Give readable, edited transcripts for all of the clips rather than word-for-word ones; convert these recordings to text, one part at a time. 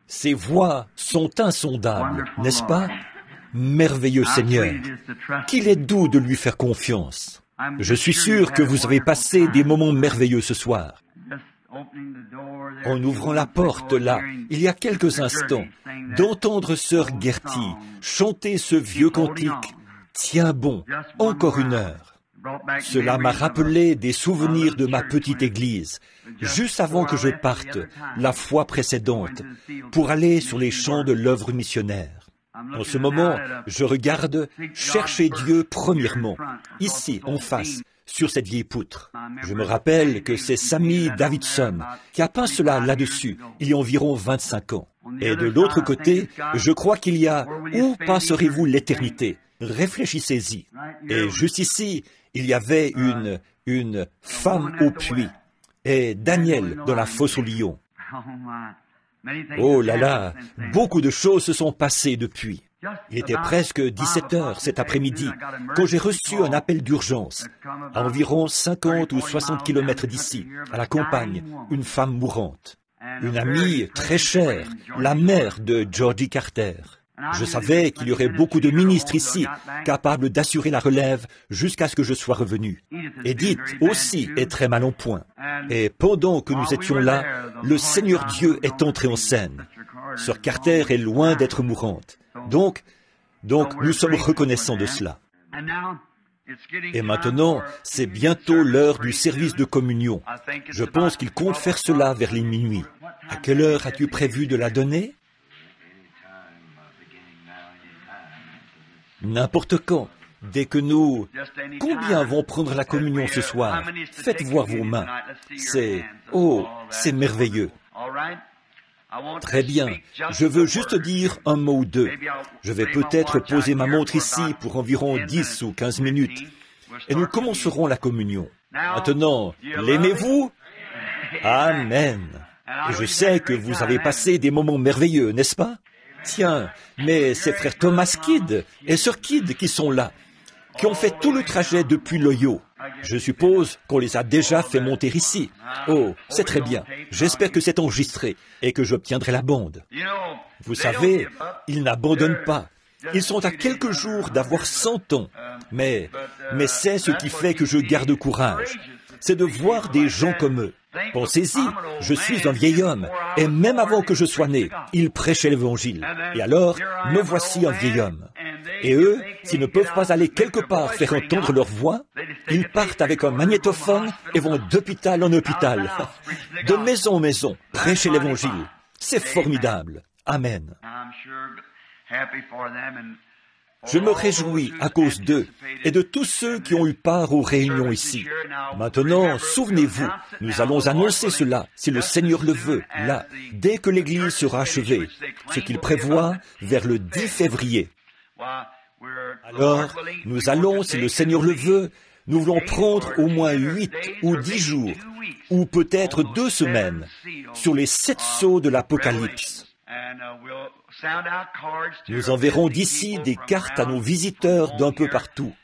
Ses voies sont insondables, n'est-ce pas? Merveilleux Seigneur, qu'il est doux de lui faire confiance. Je suis sûr que vous avez passé des moments merveilleux ce soir. En ouvrant la porte, là, il y a quelques instants, d'entendre Sœur Gertie chanter ce vieux cantique, « Tiens bon, encore une heure ». Cela m'a rappelé des souvenirs de ma petite église, juste avant que je parte, la fois précédente, pour aller sur les champs de l'œuvre missionnaire. En ce moment, je regarde « Chercher Dieu premièrement », ici, en face, sur cette vieille poutre. Je me rappelle que c'est Sammy Davidson qui a peint cela là-dessus, il y a environ 25 ans. Et de l'autre côté, je crois qu'il y a « Où passerez-vous l'éternité ?» Réfléchissez-y. Et juste ici, il y avait une femme au puits et Daniel dans la fosse aux lions. Oh là là, beaucoup de choses se sont passées depuis. Il était presque 17 heures cet après-midi quand j'ai reçu un appel d'urgence. À environ 50 ou 60 kilomètres d'ici, à la campagne, une femme mourante. Une amie très chère, la mère de Georgie Carter. Je savais qu'il y aurait beaucoup de ministres ici, capables d'assurer la relève jusqu'à ce que je sois revenu. Edith aussi est très mal en point. Et pendant que nous étions là, le Seigneur Dieu est entré en scène. Sœur Carter est loin d'être mourante. Donc, nous sommes reconnaissants de cela. Et maintenant, c'est bientôt l'heure du service de communion. Je pense qu'il compte faire cela vers les minuit. À quelle heure as-tu prévu de la donner? N'importe quand, dès que nous... Combien vont prendre la communion ce soir? Faites voir vos mains. C'est merveilleux. Très bien, je veux juste dire un mot ou deux. Je vais peut-être poser ma montre ici pour environ 10 ou 15 minutes. Et nous commencerons la communion. Maintenant, l'aimez-vous? Amen. Et je sais que vous avez passé des moments merveilleux, n'est-ce pas? Tiens, mais c'est frère Thomas Kidd et sœur Kidd qui sont là, qui ont fait tout le trajet depuis l'Ohio. Je suppose qu'on les a déjà fait monter ici. Oh, c'est très bien. J'espère que c'est enregistré et que j'obtiendrai la bande. Vous savez, ils n'abandonnent pas. Ils sont à quelques jours d'avoir 100 ans. Mais c'est ce qui fait que je garde courage. C'est de voir des gens comme eux. Pensez-y, je suis un vieil homme, et même avant que je sois né, ils prêchaient l'Évangile. Et alors, me voici un vieil homme. Et eux, s'ils ne peuvent pas aller quelque part faire entendre leur voix, ils partent avec un magnétophone et vont d'hôpital en hôpital, de maison en maison, prêcher l'Évangile. C'est formidable. Amen. Je me réjouis à cause d'eux et de tous ceux qui ont eu part aux réunions ici. Maintenant, souvenez-vous, nous allons annoncer cela, si le Seigneur le veut, là, dès que l'Église sera achevée, ce qu'il prévoit vers le 10 février. Alors, nous allons, si le Seigneur le veut, nous voulons prendre au moins 8 ou 10 jours, ou peut-être 2 semaines, sur les 7 sceaux de l'Apocalypse. Nous enverrons d'ici des cartes à nos visiteurs d'un peu partout,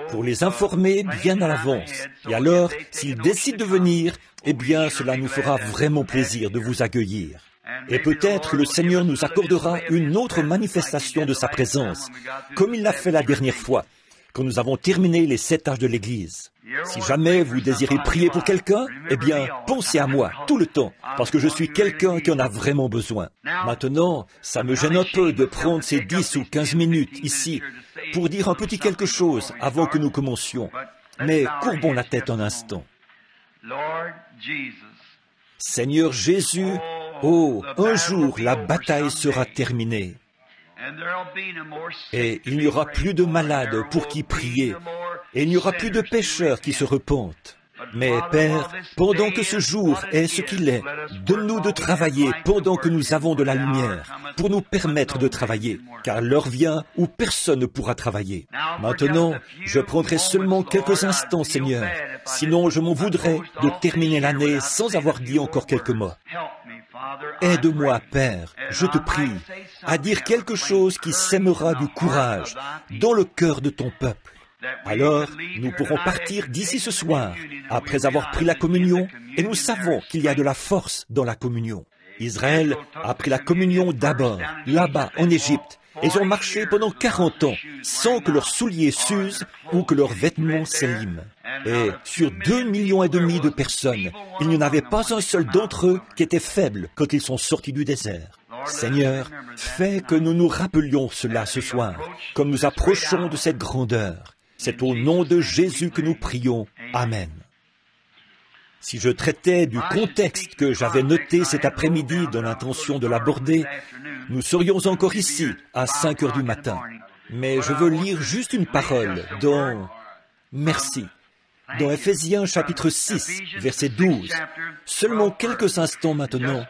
pour les informer bien à l'avance. Et alors, s'ils décident de venir, eh bien, cela nous fera vraiment plaisir de vous accueillir. Et peut-être le Seigneur nous accordera une autre manifestation de sa présence, comme il l'a fait la dernière fois, quand nous avons terminé les 7 âges de l'Église. Si jamais vous désirez prier pour quelqu'un, eh bien, pensez à moi tout le temps, parce que je suis quelqu'un qui en a vraiment besoin. Maintenant, ça me gêne un peu de prendre ces 10 ou 15 minutes ici pour dire un petit quelque chose avant que nous commencions. Mais courbons la tête un instant. Seigneur Jésus, oh, un jour la bataille sera terminée. Et il n'y aura plus de malades pour qui prier, et il n'y aura plus de pécheurs qui se repentent. Mais Père, pendant que ce jour est ce qu'il est, donne-nous de travailler pendant que nous avons de la lumière, pour nous permettre de travailler, car l'heure vient où personne ne pourra travailler. Maintenant, je prendrai seulement quelques instants, Seigneur, sinon je m'en voudrais de terminer l'année sans avoir dit encore quelques mots. Aide-moi, Père, je te prie, à dire quelque chose qui sèmera du courage dans le cœur de ton peuple. Alors, nous pourrons partir d'ici ce soir, après avoir pris la communion, Et nous savons qu'il y a de la force dans la communion. Israël a pris la communion d'abord, là-bas, en Égypte. Ils ont marché pendant 40 ans, sans que leurs souliers s'usent ou que leurs vêtements s'éliment. Et sur 2,5 millions de personnes, il n'y en avait pas un seul d'entre eux qui était faible quand ils sont sortis du désert. Seigneur, fais que nous nous rappelions cela ce soir, comme nous approchons de cette grandeur. C'est au nom de Jésus que nous prions. Amen. Si je traitais du contexte que j'avais noté cet après-midi dans l'intention de l'aborder, nous serions encore ici à 5 heures du matin. Mais je veux lire juste une parole dans Éphésiens chapitre 6, verset 12, seulement quelques instants maintenant,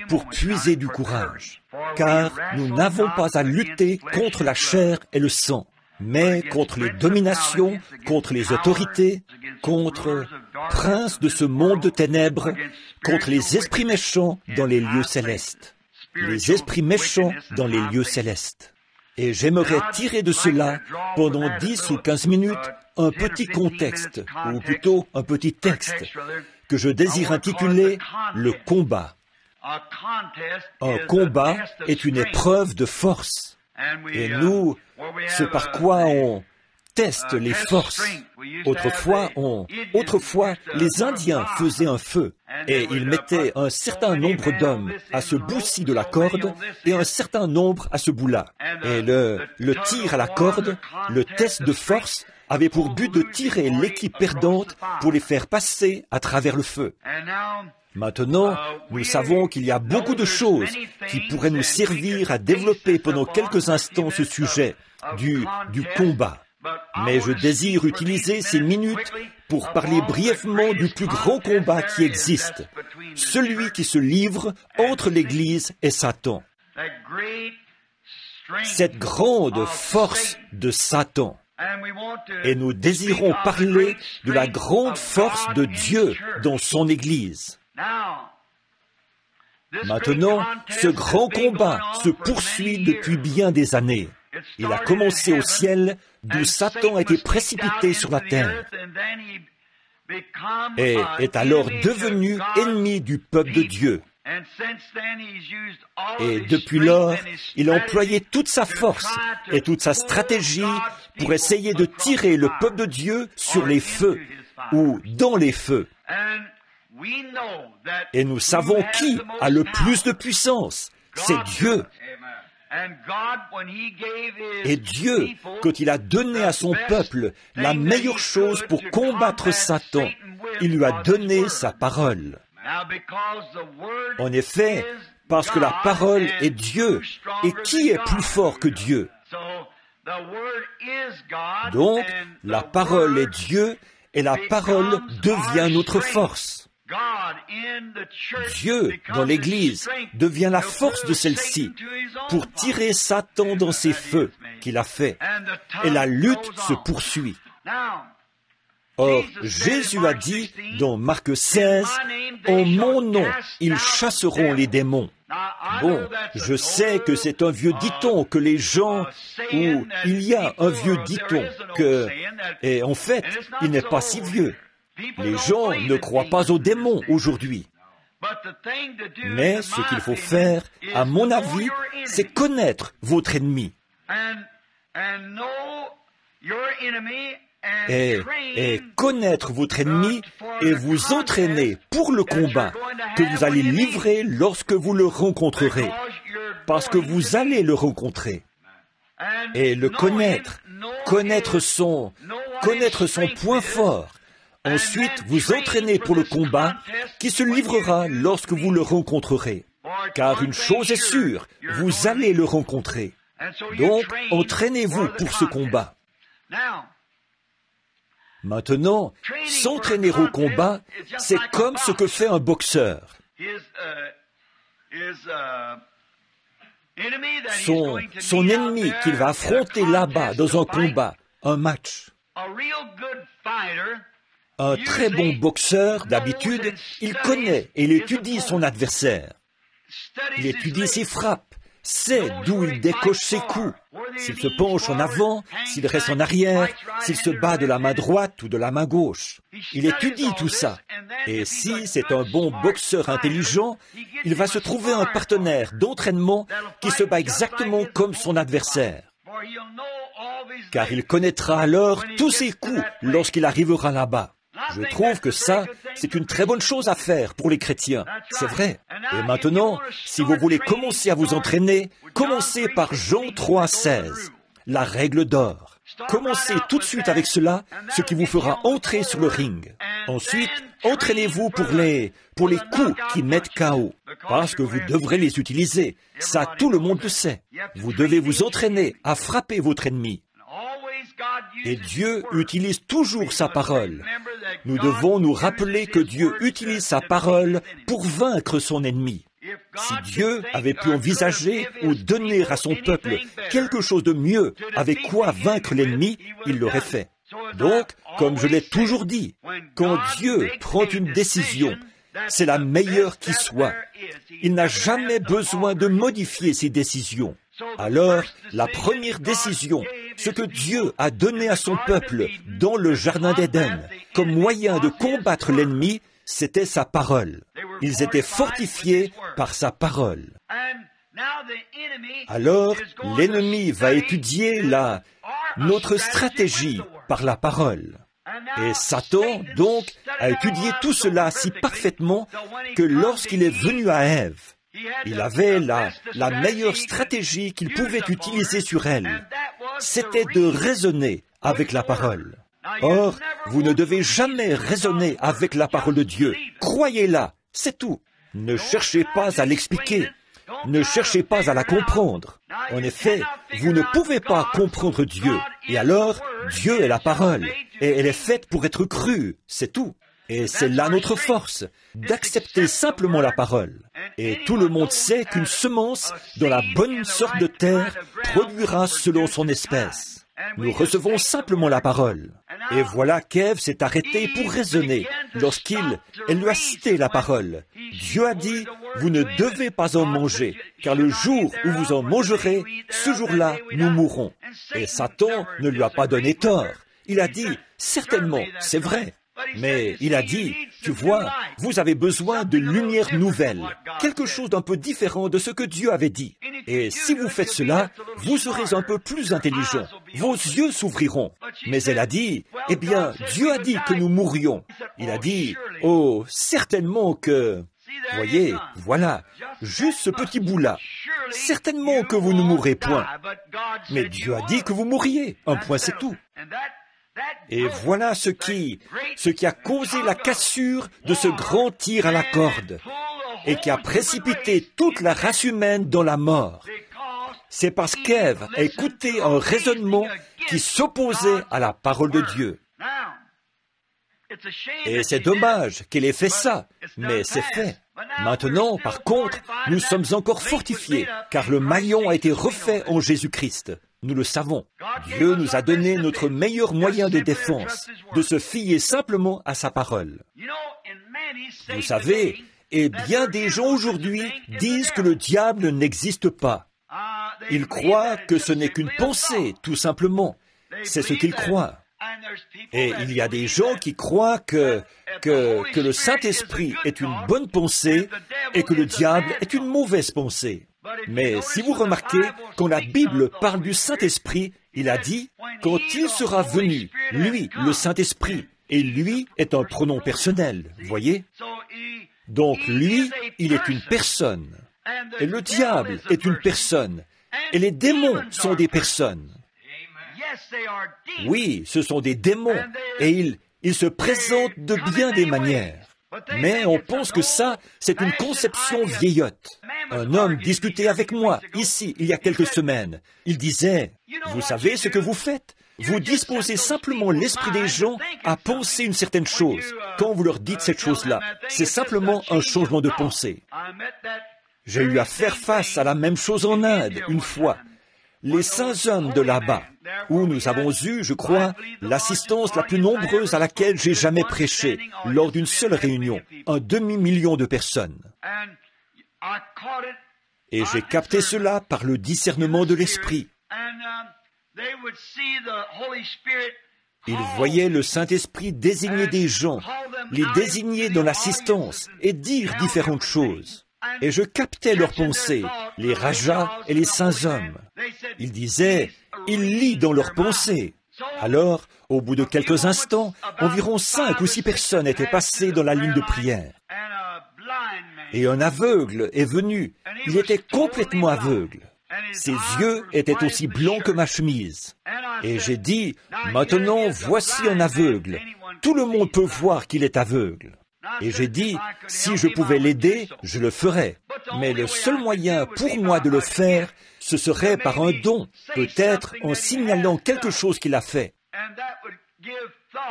pour puiser du courage. Car nous n'avons pas à lutter contre la chair et le sang, mais contre les dominations, contre les autorités, contre princes de ce monde de ténèbres, contre les esprits méchants dans les lieux célestes. Les esprits méchants dans les lieux célestes. Et j'aimerais tirer de cela, pendant 10 ou 15 minutes, un petit contexte, ou plutôt un petit texte, que je désire intituler « Le combat ». Un combat est une épreuve de force. Et nous, ce par quoi on teste les forces. Autrefois, les Indiens faisaient un feu et ils mettaient un certain nombre d'hommes à ce bout-ci de la corde et un certain nombre à ce bout-là. Et le tir à la corde, le test de force, avait pour but de tirer l'équipe perdante pour les faire passer à travers le feu. Maintenant, nous savons qu'il y a beaucoup de choses qui pourraient nous servir à développer pendant quelques instants ce sujet du combat. Mais je désire utiliser ces minutes pour parler brièvement du plus grand combat qui existe, celui qui se livre entre l'Église et Satan. Cette grande force de Satan. Et nous désirons parler de la grande force de Dieu dans son Église. Maintenant, ce grand combat se poursuit depuis bien des années. Il a commencé au ciel, d'où Satan a été précipité sur la terre et est alors devenu ennemi du peuple de Dieu. Et depuis lors, il a employé toute sa force et toute sa stratégie pour essayer de tirer le peuple de Dieu sur les feux ou dans les feux. Et nous savons qui a le plus de puissance. C'est Dieu. Et Dieu, quand il a donné à son peuple la meilleure chose pour combattre Satan, il lui a donné sa parole. En effet, parce que la parole est Dieu, et qui est plus fort que Dieu? Donc, la parole est Dieu, et la parole devient notre force. Dieu, dans l'Église, devient la force de celle-ci pour tirer Satan dans ses feux qu'il a fait. Et la lutte se poursuit. Or, Jésus a dit dans Marc 16, « En mon nom, ils chasseront les démons. » Bon, je sais que c'est un vieux dicton que les gens, ou il y a un vieux dicton que, et en fait, il n'est pas si vieux. Les gens ne croient pas aux démons aujourd'hui. Mais ce qu'il faut faire, à mon avis, c'est connaître votre ennemi. Et connaître votre ennemi et vous entraîner pour le combat que vous allez livrer lorsque vous le rencontrerez. Parce que vous allez le rencontrer. Et le connaître son point fort. Ensuite, vous entraînez pour le combat qui se livrera lorsque vous le rencontrerez. Car une chose est sûre, vous allez le rencontrer. Donc, entraînez-vous pour ce combat. Maintenant, s'entraîner au combat, c'est comme ce que fait un boxeur. Son ennemi qu'il va affronter là-bas dans un combat, un match. Un très bon boxeur, d'habitude, il connaît et il étudie son adversaire. Il étudie ses frappes, sait d'où il décoche ses coups, s'il se penche en avant, s'il reste en arrière, s'il se bat de la main droite ou de la main gauche. Il étudie tout ça. Et si c'est un bon boxeur intelligent, il va se trouver un partenaire d'entraînement qui se bat exactement comme son adversaire. Car il connaîtra alors tous ses coups lorsqu'il arrivera là-bas. Je trouve que ça, c'est une très bonne chose à faire pour les chrétiens. C'est vrai. Et maintenant, si vous voulez commencer à vous entraîner, commencez par Jean 3,16, la règle d'or. Commencez tout de suite avec cela, ce qui vous fera entrer sur le ring. Ensuite, entraînez-vous pour les coups qui mettent KO, parce que vous devrez les utiliser. Ça, tout le monde le sait. Vous devez vous entraîner à frapper votre ennemi. Et Dieu utilise toujours sa parole. Nous devons nous rappeler que Dieu utilise sa parole pour vaincre son ennemi. Si Dieu avait pu envisager ou donner à son peuple quelque chose de mieux avec quoi vaincre l'ennemi, il l'aurait fait. Donc, comme je l'ai toujours dit, quand Dieu prend une décision, c'est la meilleure qui soit. Il n'a jamais besoin de modifier ses décisions. Alors, la première décision, ce que Dieu a donné à son peuple dans le Jardin d'Éden comme moyen de combattre l'ennemi, c'était sa parole. Ils étaient fortifiés par sa parole. Alors, l'ennemi va étudier notre stratégie par la parole. Et Satan, donc, a étudié tout cela si parfaitement que lorsqu'il est venu à Ève, il avait la meilleure stratégie qu'il pouvait utiliser sur elle. C'était de raisonner avec la parole. Or, vous ne devez jamais raisonner avec la parole de Dieu. Croyez-la, c'est tout. Ne cherchez pas à l'expliquer. Ne cherchez pas à la comprendre. En effet, vous ne pouvez pas comprendre Dieu. Et alors, Dieu est la parole. Et elle est faite pour être crue, c'est tout. Et c'est là notre force, d'accepter simplement la parole. Et tout le monde sait qu'une semence dans la bonne sorte de terre produira selon son espèce. Nous recevons simplement la parole. Et voilà qu'Ève s'est arrêtée pour raisonner lorsqu'elle lui a cité la parole. Dieu a dit, vous ne devez pas en manger, car le jour où vous en mangerez, ce jour-là, nous mourrons. Et Satan ne lui a pas donné tort. Il a dit, certainement, c'est vrai. Mais il a dit, tu vois, vous avez besoin de lumière nouvelle, quelque chose d'un peu différent de ce que Dieu avait dit. Et si vous faites cela, vous serez un peu plus intelligent. Vos yeux s'ouvriront. Mais elle a dit, eh bien, Dieu a dit que nous mourrions. Il a dit, oh, certainement que... Voyez, voilà, juste ce petit bout-là. Certainement que vous ne mourrez point. Mais Dieu a dit que vous mourriez. Un point, c'est tout. Et voilà ce qui a causé la cassure de ce grand tir à la corde et qui a précipité toute la race humaine dans la mort. C'est parce qu'Ève a écouté un raisonnement qui s'opposait à la parole de Dieu. Et c'est dommage qu'elle ait fait ça, mais c'est fait. Maintenant, par contre, nous sommes encore fortifiés, car le maillon a été refait en Jésus-Christ. Nous le savons. Dieu nous a donné notre meilleur moyen de défense, de se fier simplement à sa parole. Vous savez, et bien des gens aujourd'hui disent que le diable n'existe pas. Ils croient que ce n'est qu'une pensée, tout simplement. C'est ce qu'ils croient. Et il y a des gens qui croient que le Saint-Esprit est une bonne pensée et que le diable est une mauvaise pensée. Mais si vous remarquez, quand la Bible parle du Saint-Esprit, il a dit, quand il sera venu, lui, le Saint-Esprit, et lui est un pronom personnel, voyez? Donc lui, il est une personne, et le diable est une personne, et les démons sont des personnes. Oui, ce sont des démons, et ils se présentent de bien des manières. Mais on pense que ça, c'est une conception vieillotte. Un homme discutait avec moi, ici, il y a quelques semaines. Il disait, vous savez ce que vous faites? Vous disposez simplement l'esprit des gens à penser une certaine chose. Quand vous leur dites cette chose-là, c'est simplement un changement de pensée. J'ai eu à faire face à la même chose en Inde, une fois. Les saints hommes de là-bas, où nous avons eu, je crois, l'assistance la plus nombreuse à laquelle j'ai jamais prêché, lors d'une seule réunion, 2,5 million de personnes. Et j'ai capté cela par le discernement de l'Esprit. Il voyait le Saint-Esprit désigner des gens, les désigner dans l'assistance et dire différentes choses. Et je captais leurs pensées, les rajas et les saints hommes. Ils disaient, il lit dans leurs pensées. Alors, au bout de quelques instants, environ 5 ou 6 personnes étaient passées dans la ligne de prière. Et un aveugle est venu. Il était complètement aveugle. Ses yeux étaient aussi blancs que ma chemise. Et j'ai dit, maintenant, voici un aveugle. Tout le monde peut voir qu'il est aveugle. Et j'ai dit, si je pouvais l'aider, je le ferais. Mais le seul moyen pour moi de le faire, ce serait par un don, peut-être en signalant quelque chose qu'il a fait.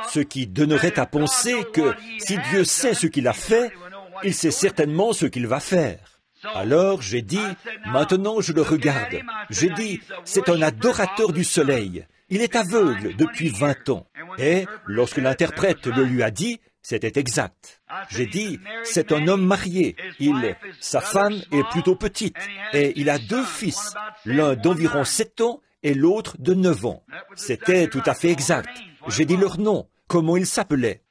Ce qui donnerait à penser que si Dieu sait ce qu'il a fait, il sait certainement ce qu'il va faire. Alors j'ai dit, maintenant je le regarde. J'ai dit, c'est un adorateur du soleil. Il est aveugle depuis 20 ans. Et lorsque l'interprète le lui a dit, c'était exact. J'ai dit, c'est un homme marié. Sa femme est plutôt petite. Et il a 2 fils, l'un d'environ 7 ans et l'autre de 9 ans. C'était tout à fait exact. J'ai dit leur nom, comment ils s'appelaient.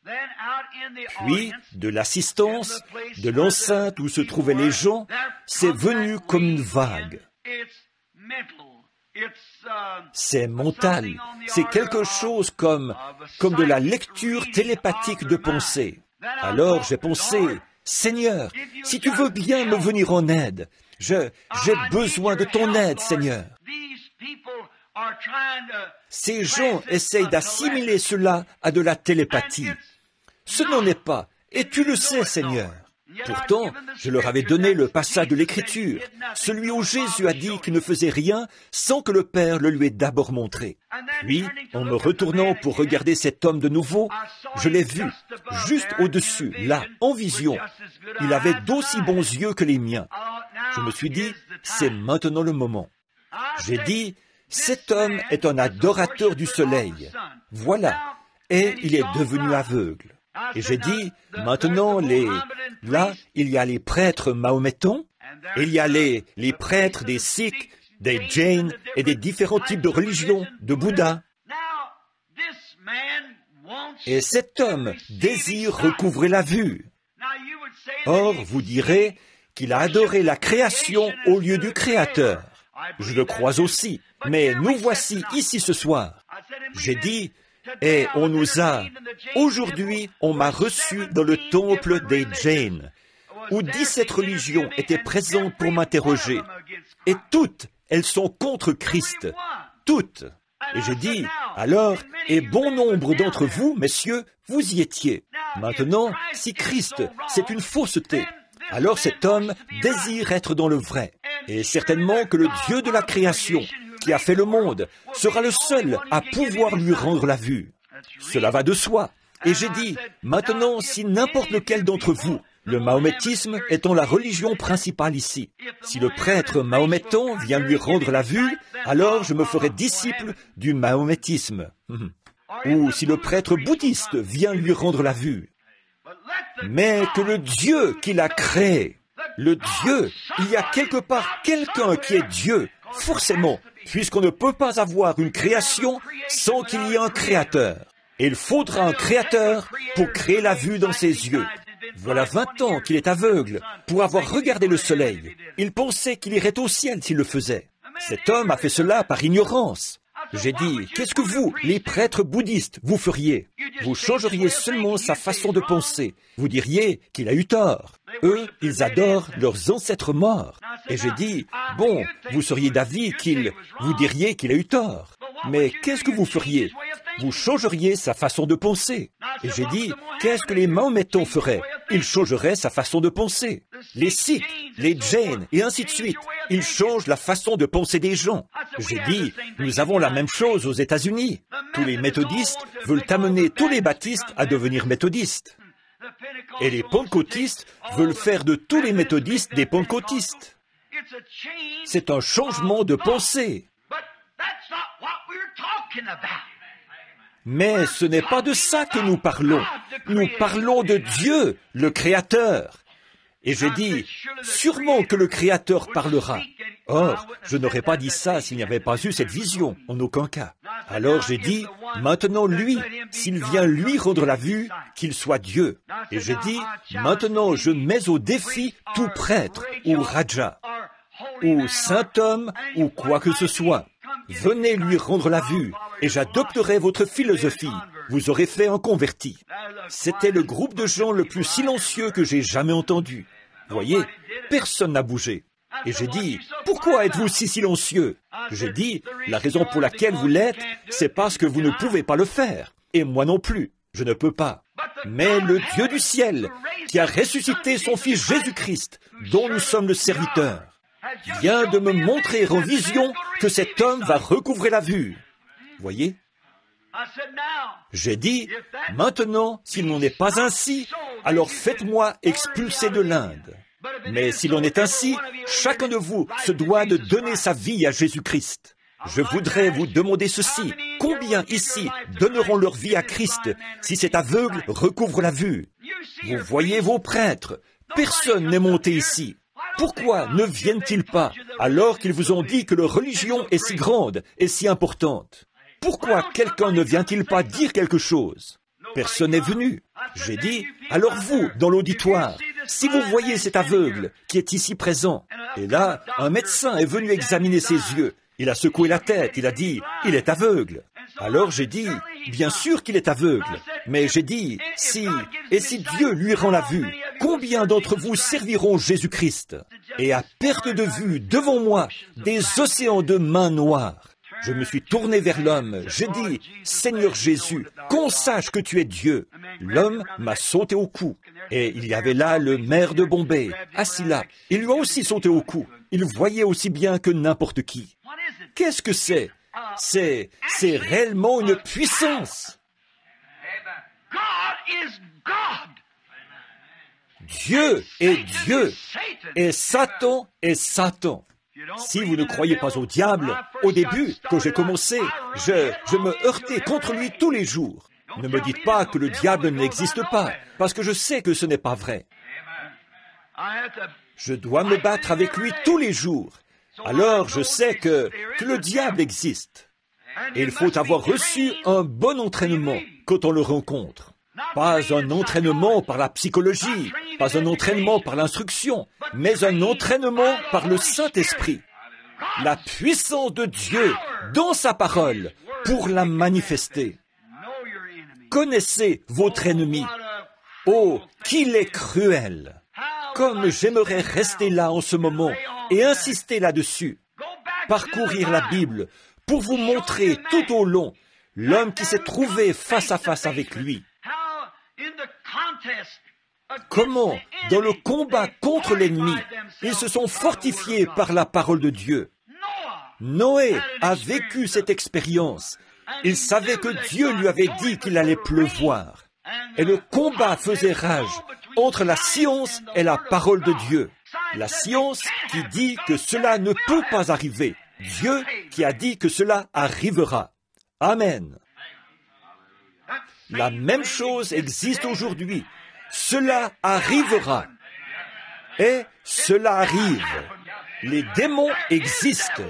Puis, de l'assistance, de l'enceinte où se trouvaient les gens, c'est venu comme une vague. C'est mental, c'est quelque chose comme de la lecture télépathique de pensée. Alors j'ai pensé, Seigneur, si tu veux bien me venir en aide, j'ai besoin de ton aide, Seigneur. Ces gens essayent d'assimiler cela à de la télépathie. Ce n'en est pas, et tu le sais, Seigneur. Pourtant, je leur avais donné le passage de l'Écriture, celui où Jésus a dit qu'il ne faisait rien sans que le Père le lui ait d'abord montré. Puis, en me retournant pour regarder cet homme de nouveau, je l'ai vu, juste au-dessus, là, en vision. Il avait d'aussi bons yeux que les miens. Je me suis dit, c'est maintenant le moment. J'ai dit, cet homme est un adorateur du soleil. Voilà. Et il est devenu aveugle. Et j'ai dit, maintenant, là, il y a les prêtres mahométans, il y a les prêtres des Sikhs, des Jains et des différents types de religions, de Bouddha. Et cet homme désire recouvrer la vue. Or, vous direz qu'il a adoré la création au lieu du Créateur. Je le crois aussi, mais nous voici ici ce soir. J'ai dit, et aujourd'hui, on m'a reçu dans le temple des Jains, où 17 religions étaient présentes pour m'interroger. Et toutes, elles sont contre Christ. Toutes. Et j'ai dit, alors, et bon nombre d'entre vous, messieurs, vous y étiez. Maintenant, si Christ, c'est une fausseté, alors cet homme désire être dans le vrai. Et certainement que le Dieu de la création, qui a fait le monde, sera le seul à pouvoir lui rendre la vue. Cela va de soi. Et j'ai dit, maintenant, si n'importe lequel d'entre vous, le mahométisme étant la religion principale ici, si le prêtre mahométan vient lui rendre la vue, alors je me ferai disciple du mahométisme. Ou si le prêtre bouddhiste vient lui rendre la vue. Mais que le Dieu qui l'a créé, le Dieu, il y a quelque part quelqu'un qui est Dieu, forcément, puisqu'on ne peut pas avoir une création sans qu'il y ait un créateur. Et il faudra un créateur pour créer la vue dans ses yeux. Voilà 20 ans qu'il est aveugle pour avoir regardé le soleil. Il pensait qu'il irait au ciel s'il le faisait. Cet homme a fait cela par ignorance. J'ai dit, qu'est-ce que vous, les prêtres bouddhistes, vous feriez? Vous changeriez seulement sa façon de penser. Vous diriez qu'il a eu tort. Eux, ils adorent leurs ancêtres morts. Et j'ai dit, bon, vous seriez d'avis vous diriez qu'il a eu tort. Mais qu'est-ce que vous feriez? Vous changeriez sa façon de penser. Et j'ai dit, qu'est-ce que les mahométans feraient? Ils changeraient sa façon de penser. Les Sikhs, les Jains, et ainsi de suite. Ils changent la façon de penser des gens. J'ai dit, nous avons la même chose aux États-Unis. Tous les méthodistes veulent amener tous les baptistes à devenir méthodistes. Et les pentecôtistes veulent faire de tous les méthodistes des pentecôtistes. C'est un changement de pensée. Mais ce n'est pas de ça que nous parlons. Nous parlons de Dieu, le Créateur. Et j'ai dit, sûrement que le Créateur parlera. Or, je n'aurais pas dit ça s'il n'y avait pas eu cette vision, en aucun cas. Alors j'ai dit, maintenant lui, s'il vient lui rendre la vue, qu'il soit Dieu. Et j'ai dit, maintenant je mets au défi tout prêtre, ou raja, ou saint homme, ou quoi que ce soit. Venez lui rendre la vue, et j'adopterai votre philosophie. Vous aurez fait un converti. C'était le groupe de gens le plus silencieux que j'ai jamais entendu. Voyez, personne n'a bougé. Et j'ai dit, pourquoi êtes-vous si silencieux? J'ai dit, la raison pour laquelle vous l'êtes, c'est parce que vous ne pouvez pas le faire. Et moi non plus, je ne peux pas. Mais le Dieu du ciel, qui a ressuscité son Fils Jésus-Christ, dont nous sommes le serviteur, vient de me montrer en vision que cet homme va recouvrer la vue. Voyez? J'ai dit, maintenant, s'il n'en est pas ainsi, alors faites-moi expulser de l'Inde. Mais s'il en est ainsi, chacun de vous se doit de donner sa vie à Jésus-Christ. Je voudrais vous demander ceci. Combien ici donneront leur vie à Christ si cet aveugle recouvre la vue? Vous voyez vos prêtres. Personne n'est monté ici. Pourquoi ne viennent-ils pas alors qu'ils vous ont dit que leur religion est si grande et si importante? Pourquoi quelqu'un ne vient-il pas dire quelque chose? Personne n'est venu. J'ai dit, alors vous, dans l'auditoire, si vous voyez cet aveugle qui est ici présent, et là, un médecin est venu examiner ses yeux, il a secoué la tête, il a dit, il est aveugle. Alors j'ai dit, bien sûr qu'il est aveugle, mais j'ai dit, si Dieu lui rend la vue, combien d'entre vous serviront Jésus-Christ? Et à perte de vue, devant moi, des océans de mains noires. Je me suis tourné vers l'homme. J'ai dit, Seigneur Jésus, qu'on sache que tu es Dieu. L'homme m'a sauté au cou. Et il y avait là le maire de Bombay, assis là. Il lui a aussi sauté au cou. Il voyait aussi bien que n'importe qui. Qu'est-ce que c'est? C'est réellement une puissance. Dieu est Dieu. Et Satan est Satan. Si vous ne croyez pas au diable, au début, quand j'ai commencé, je me heurtais contre lui tous les jours. Ne me dites pas que le diable n'existe pas, parce que je sais que ce n'est pas vrai. Je dois me battre avec lui tous les jours. Alors je sais que le diable existe. Et il faut avoir reçu un bon entraînement quand on le rencontre. Pas un entraînement par la psychologie, pas un entraînement par l'instruction, mais un entraînement par le Saint-Esprit. La puissance de Dieu dans sa parole pour la manifester. Connaissez votre ennemi. Oh, qu'il est cruel! Comme j'aimerais rester là en ce moment et insister là-dessus. Parcourir la Bible pour vous montrer tout au long l'homme qui s'est trouvé face à face avec lui. Comment, dans le combat contre l'ennemi, ils se sont fortifiés par la parole de Dieu. Noé a vécu cette expérience. Il savait que Dieu lui avait dit qu'il allait pleuvoir. Et le combat faisait rage entre la science et la parole de Dieu. La science qui dit que cela ne peut pas arriver. Dieu qui a dit que cela arrivera. Amen. La même chose existe aujourd'hui. Cela arrivera. Et cela arrive. Les démons existent.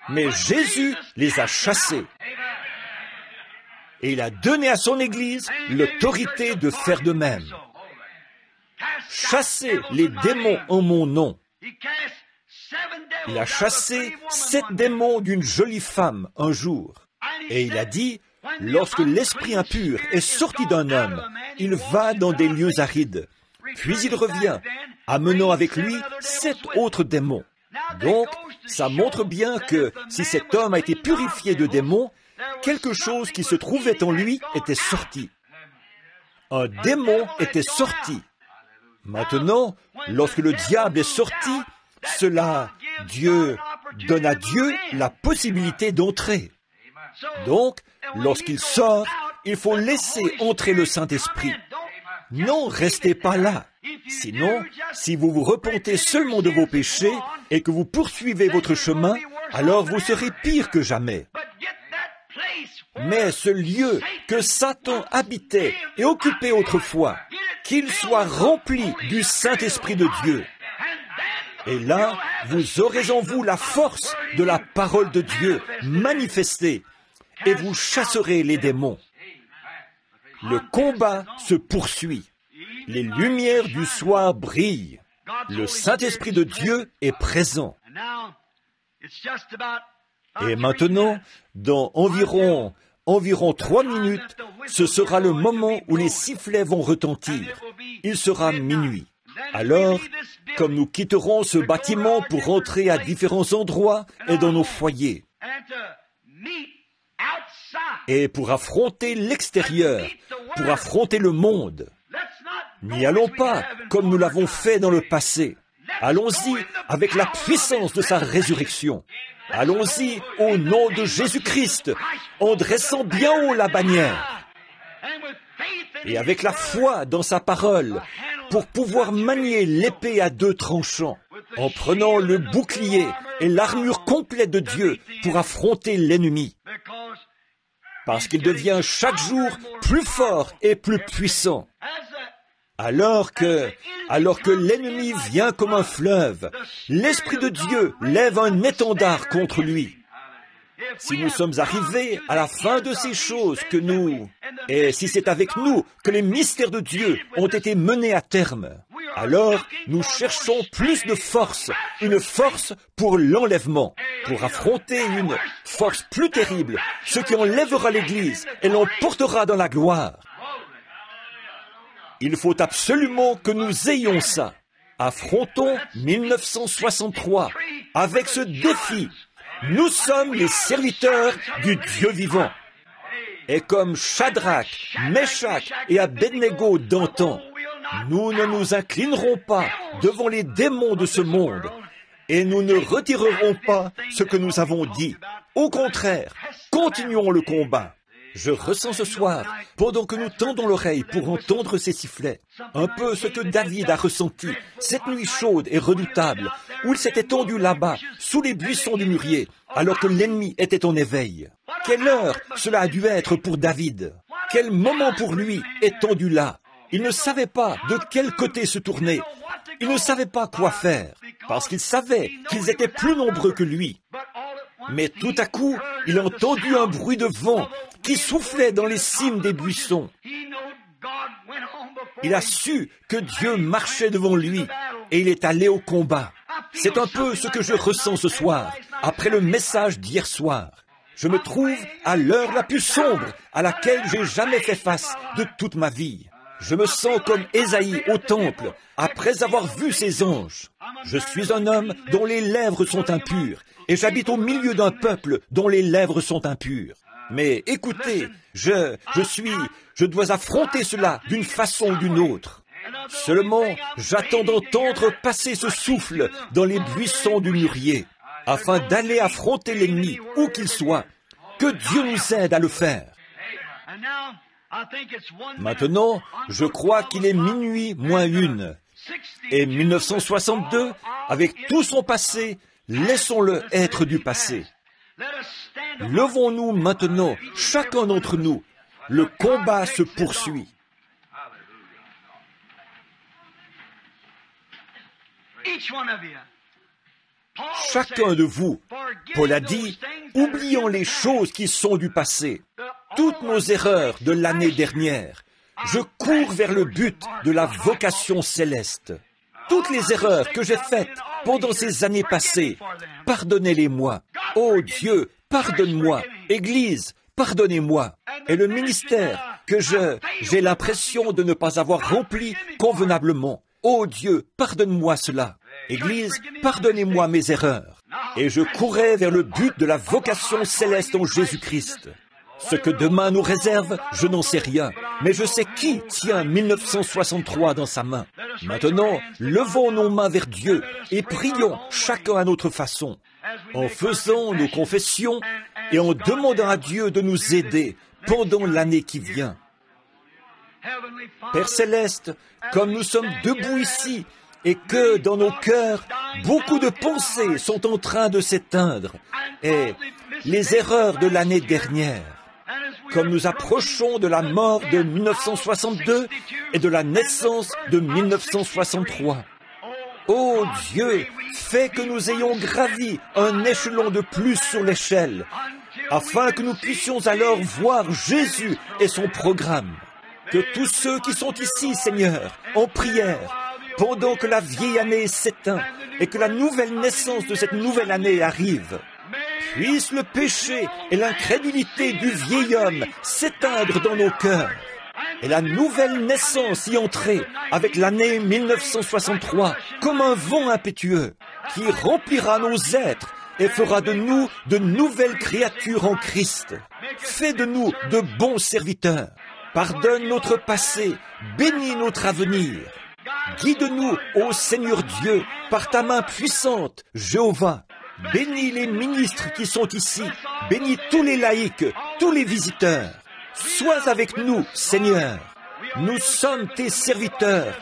Mais Jésus les a chassés. Et il a donné à son Église l'autorité de faire de même. Chassez les démons en mon nom. Il a chassé 7 démons d'une jolie femme un jour. Et il a dit, lorsque l'esprit impur est sorti d'un homme, il va dans des lieux arides. Puis il revient, amenant avec lui 7 autres démons. Donc, ça montre bien que si cet homme a été purifié de démons, quelque chose qui se trouvait en lui était sorti. Un démon était sorti. Maintenant, lorsque le diable est sorti, Dieu donne à Dieu la possibilité d'entrer. Donc, lorsqu'il sort, il faut laisser entrer le Saint-Esprit. Non, restez pas là. Sinon, si vous vous repentez seulement de vos péchés et que vous poursuivez votre chemin, alors vous serez pire que jamais. Mais ce lieu que Satan habitait et occupait autrefois, qu'il soit rempli du Saint-Esprit de Dieu. Et là, vous aurez en vous la force de la parole de Dieu manifestée et vous chasserez les démons. Le combat se poursuit. Les lumières du soir brillent. Le Saint-Esprit de Dieu est présent. Et maintenant, dans environ 3 minutes, ce sera le moment où les sifflets vont retentir. Il sera minuit. Alors, comme nous quitterons ce bâtiment pour rentrer à différents endroits et dans nos foyers, et pour affronter l'extérieur, pour affronter le monde, n'y allons pas comme nous l'avons fait dans le passé. Allons-y avec la puissance de sa résurrection. Allons-y au nom de Jésus-Christ, en dressant bien haut la bannière, et avec la foi dans sa parole, pour pouvoir manier l'épée à 2 tranchants, en prenant le bouclier et l'armure complète de Dieu pour affronter l'ennemi, parce qu'il devient chaque jour plus fort et plus puissant. Alors que l'ennemi vient comme un fleuve, l'Esprit de Dieu lève un étendard contre lui. Si nous sommes arrivés à la fin de ces choses et si c'est avec nous que les mystères de Dieu ont été menés à terme, alors nous cherchons plus de force, une force pour l'enlèvement, pour affronter une force plus terrible, ce qui enlèvera l'Église et l'emportera dans la gloire. Il faut absolument que nous ayons ça. Affrontons 1963 avec ce défi. Nous sommes les serviteurs du Dieu vivant. Et comme Shadrach, Meshach et Abednego d'antan, nous ne nous inclinerons pas devant les démons de ce monde et nous ne retirerons pas ce que nous avons dit. Au contraire, continuons le combat. Je ressens ce soir, pendant que nous tendons l'oreille pour entendre ces sifflets, un peu ce que David a ressenti cette nuit chaude et redoutable, où il s'est étendu là-bas, sous les buissons du mûrier, alors que l'ennemi était en éveil. Quelle heure cela a dû être pour David! Quel moment pour lui, étendu là! Il ne savait pas de quel côté se tourner. Il ne savait pas quoi faire, parce qu'il savait qu'ils étaient plus nombreux que lui. Mais tout à coup, il a entendu un bruit de vent qui soufflait dans les cimes des buissons. Il a su que Dieu marchait devant lui et il est allé au combat. C'est un peu ce que je ressens ce soir, après le message d'hier soir. Je me trouve à l'heure la plus sombre à laquelle j'ai jamais fait face de toute ma vie. Je me sens comme Ésaïe au temple, après avoir vu ses anges. Je suis un homme dont les lèvres sont impures, et j'habite au milieu d'un peuple dont les lèvres sont impures. Mais écoutez, je dois affronter cela d'une façon ou d'une autre. Seulement, j'attends d'entendre passer ce souffle dans les buissons du mûrier, afin d'aller affronter l'ennemi, où qu'il soit. Que Dieu nous aide à le faire. Maintenant, je crois qu'il est minuit moins 1. Et 1962, avec tout son passé, laissons-le être du passé. Levons-nous maintenant, chacun d'entre nous. Le combat se poursuit. Chacun de vous, Paul a dit, oublions les choses qui sont du passé, toutes nos erreurs de l'année dernière. Je cours vers le but de la vocation céleste. Toutes les erreurs que j'ai faites pendant ces années passées, pardonnez-les-moi. Oh Dieu, pardonne-moi. Église, pardonnez-moi. Et le ministère que j'ai l'impression de ne pas avoir rempli convenablement. Oh Dieu, pardonne-moi cela. Église, pardonnez-moi mes erreurs. Et je courais vers le but de la vocation céleste en Jésus-Christ. Ce que demain nous réserve, je n'en sais rien. Mais je sais qui tient 1963 dans sa main. Maintenant, levons nos mains vers Dieu et prions chacun à notre façon, en faisant nos confessions et en demandant à Dieu de nous aider pendant l'année qui vient. Père Céleste, comme nous sommes debout ici et que dans nos cœurs, beaucoup de pensées sont en train de s'éteindre et les erreurs de l'année dernière, comme nous approchons de la mort de 1962 et de la naissance de 1963. Ô Dieu, fais que nous ayons gravi un échelon de plus sur l'échelle, afin que nous puissions alors voir Jésus et son programme. Que tous ceux qui sont ici, Seigneur, en prière, pendant que la vieille année s'éteint et que la nouvelle naissance de cette nouvelle année arrive, puisse le péché et l'incrédulité du vieil homme s'éteindre dans nos cœurs et la nouvelle naissance y entrer avec l'année 1963 comme un vent impétueux qui remplira nos êtres et fera de nous de nouvelles créatures en Christ. Fais de nous de bons serviteurs. Pardonne notre passé, bénis notre avenir. Guide-nous, ô Seigneur Dieu, par ta main puissante, Jéhovah. Bénis les ministres qui sont ici, bénis tous les laïcs, tous les visiteurs. Sois avec nous, Seigneur. Nous sommes tes serviteurs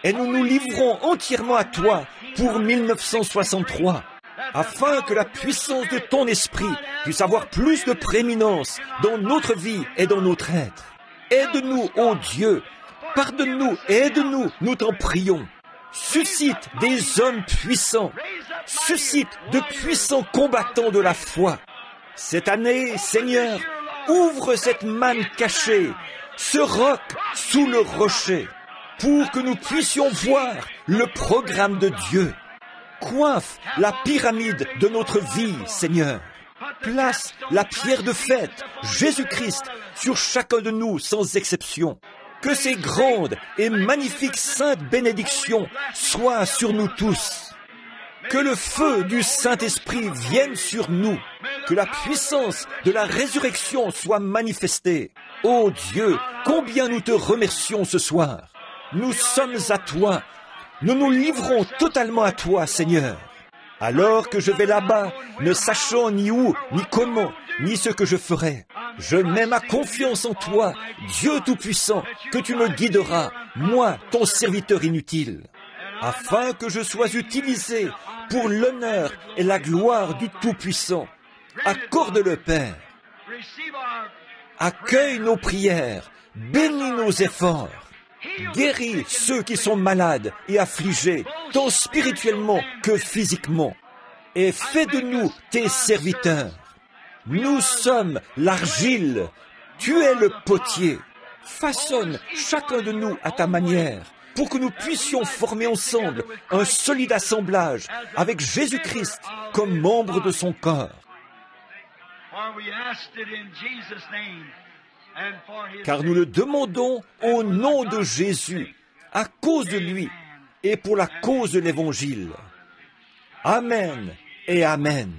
et nous nous livrons entièrement à toi pour 1963, afin que la puissance de ton esprit puisse avoir plus de prééminence dans notre vie et dans notre être. Aide-nous, ô Dieu, pardonne-nous et aide-nous, nous t'en prions. Suscite des hommes puissants, suscite de puissants combattants de la foi. Cette année, Seigneur, ouvre cette manne cachée, ce roc sous le rocher, pour que nous puissions voir le programme de Dieu. Coiffe la pyramide de notre vie, Seigneur. Place la pierre de fête, Jésus-Christ, sur chacun de nous sans exception. Que ces grandes et magnifiques saintes bénédictions soient sur nous tous. Que le feu du Saint-Esprit vienne sur nous. Que la puissance de la résurrection soit manifestée. Ô Dieu, combien nous te remercions ce soir. Nous sommes à toi. Nous nous livrons totalement à toi, Seigneur. Alors que je vais là-bas, ne sachant ni où, ni comment, ni ce que je ferai, je mets ma confiance en toi, Dieu Tout-Puissant, que tu me guideras, moi, ton serviteur inutile, afin que je sois utilisé pour l'honneur et la gloire du Tout-Puissant. Accorde-le, Père. Accueille nos prières, bénis nos efforts. Guéris ceux qui sont malades et affligés, tant spirituellement que physiquement. Et fais de nous tes serviteurs. Nous sommes l'argile, tu es le potier. Façonne chacun de nous à ta manière, pour que nous puissions former ensemble un solide assemblage avec Jésus-Christ comme membre de son corps. Car nous le demandons au nom de Jésus, à cause de lui et pour la cause de l'Évangile. Amen et Amen.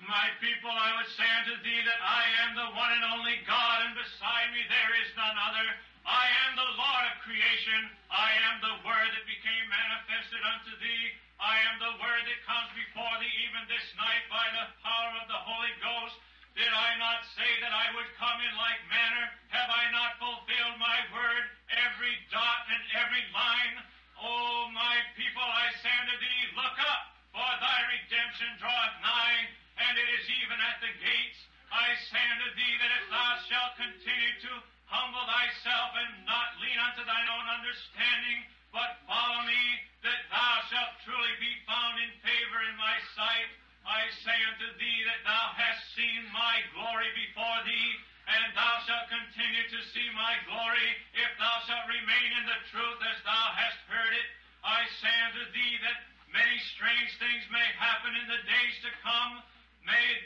My people, I would say unto thee that I am the one and only God, and beside me there is none other. I am the Lord of creation. I am the Word that became manifested unto thee. I am the Word that comes before thee even this night by the power of the Holy Ghost. Did I not say that I would come in like manner? Have I not fulfilled my word, every dot and every line? O my people, I say unto thee, look up, for thy redemption draweth nigh, and it is even at the gates. I say unto thee that if thou shalt continue to humble thyself and not lean unto thine own understanding, but follow me, that thou shalt truly be found in favor in my sight. I say unto thee that thou hast seen my glory before thee, and thou shalt continue to see my glory, if thou shalt remain in the truth as thou hast heard it. I say unto thee that many strange things may happen in the days to come. May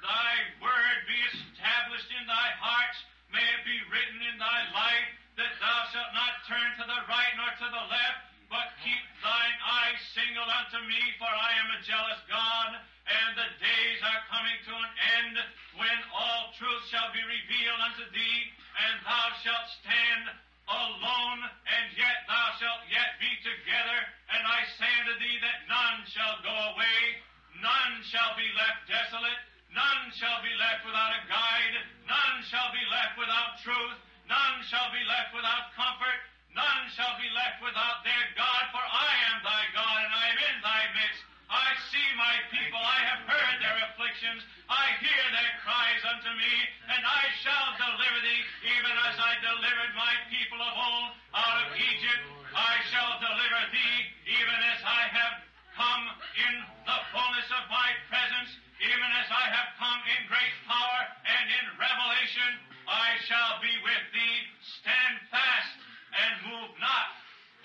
thy word be established in thy hearts. May it be written in thy life, that thou shalt not turn to the right nor to the left, but keep thine eyes single unto me, for I am a jealous God, and the days are coming to an end, when all truth shall be revealed unto thee, and thou shalt stand alone, and yet thou shalt yet be together. And I say unto thee that none shall go away, None shall be left desolate. None shall be left without a guide. None shall be left without truth. None shall be left without comfort. None shall be left without their God, for I am thy God, and I am in thy midst. I see my people, I have heard their afflictions, I hear their cries unto me, and I shall deliver thee, even as I delivered my people of old out of Egypt. I shall deliver thee, even as I have come in the fullness of my presence, even as I have come in great power and in revelation. I shall be with thee. Stand fast and move not.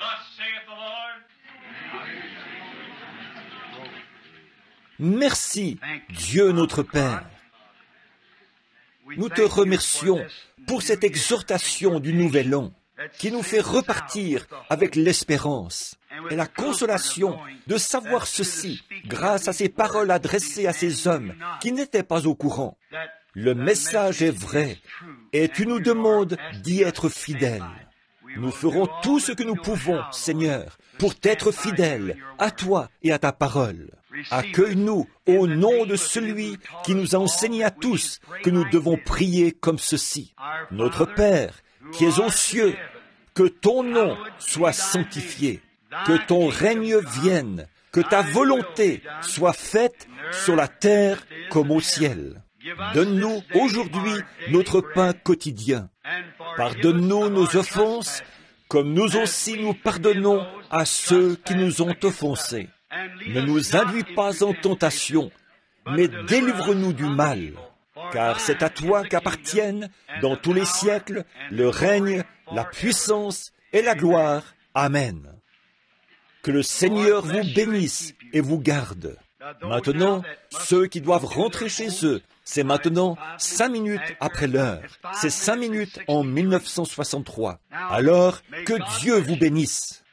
Thus saith the Lord. Merci, Dieu notre Père. Nous te remercions pour cette exhortation du Nouvel An qui nous fait repartir avec l'espérance et la consolation de savoir ceci grâce à ces paroles adressées à ces hommes qui n'étaient pas au courant. Le message est vrai et tu nous demandes d'y être fidèles. Nous ferons tout ce que nous pouvons, Seigneur, pour t'être fidèles à toi et à ta parole. Accueille-nous au nom de celui qui nous a enseigné à tous que nous devons prier comme ceci. Notre Père, qui es aux cieux, que ton nom soit sanctifié, que ton règne vienne, que ta volonté soit faite sur la terre comme au ciel. Donne-nous aujourd'hui notre pain quotidien. Pardonne-nous nos offenses, comme nous aussi nous pardonnons à ceux qui nous ont offensés. Ne nous induis pas en tentation, mais délivre-nous du mal, car c'est à toi qu'appartiennent, dans tous les siècles, le règne, la puissance et la gloire. Amen. Que le Seigneur vous bénisse et vous garde. Maintenant, ceux qui doivent rentrer chez eux, c'est maintenant 5 minutes après l'heure. C'est 5 minutes en 1963. Alors, que Dieu vous bénisse.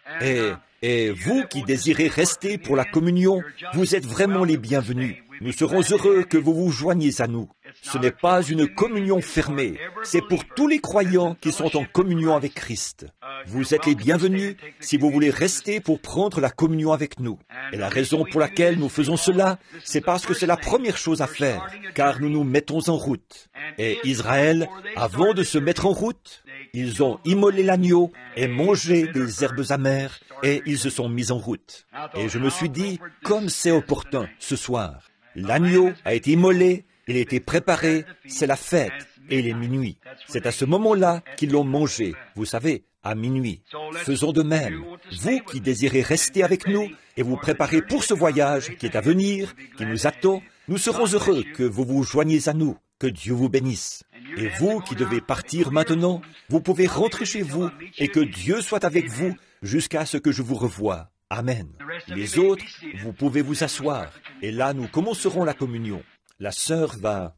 Et vous qui désirez rester pour la communion, vous êtes vraiment les bienvenus. Nous serons heureux que vous vous joigniez à nous. Ce n'est pas une communion fermée, c'est pour tous les croyants qui sont en communion avec Christ. Vous êtes les bienvenus si vous voulez rester pour prendre la communion avec nous. Et la raison pour laquelle nous faisons cela, c'est parce que c'est la première chose à faire, car nous nous mettons en route. Et Israël, avant de se mettre en route, ils ont immolé l'agneau et mangé des herbes amères, et ils se sont mis en route. Et je me suis dit, comme c'est opportun ce soir, l'agneau a été immolé, il a été préparé, c'est la fête, et il est minuit. C'est à ce moment-là qu'ils l'ont mangé, vous savez, à minuit. Faisons de même. Vous qui désirez rester avec nous et vous préparer pour ce voyage qui est à venir, qui nous attend, nous serons heureux que vous vous joigniez à nous. Que Dieu vous bénisse. Et vous qui devez partir maintenant, vous pouvez rentrer chez vous et que Dieu soit avec vous jusqu'à ce que je vous revoie. Amen. Les autres, vous pouvez vous asseoir. Et là, nous commencerons la communion. La sœur va...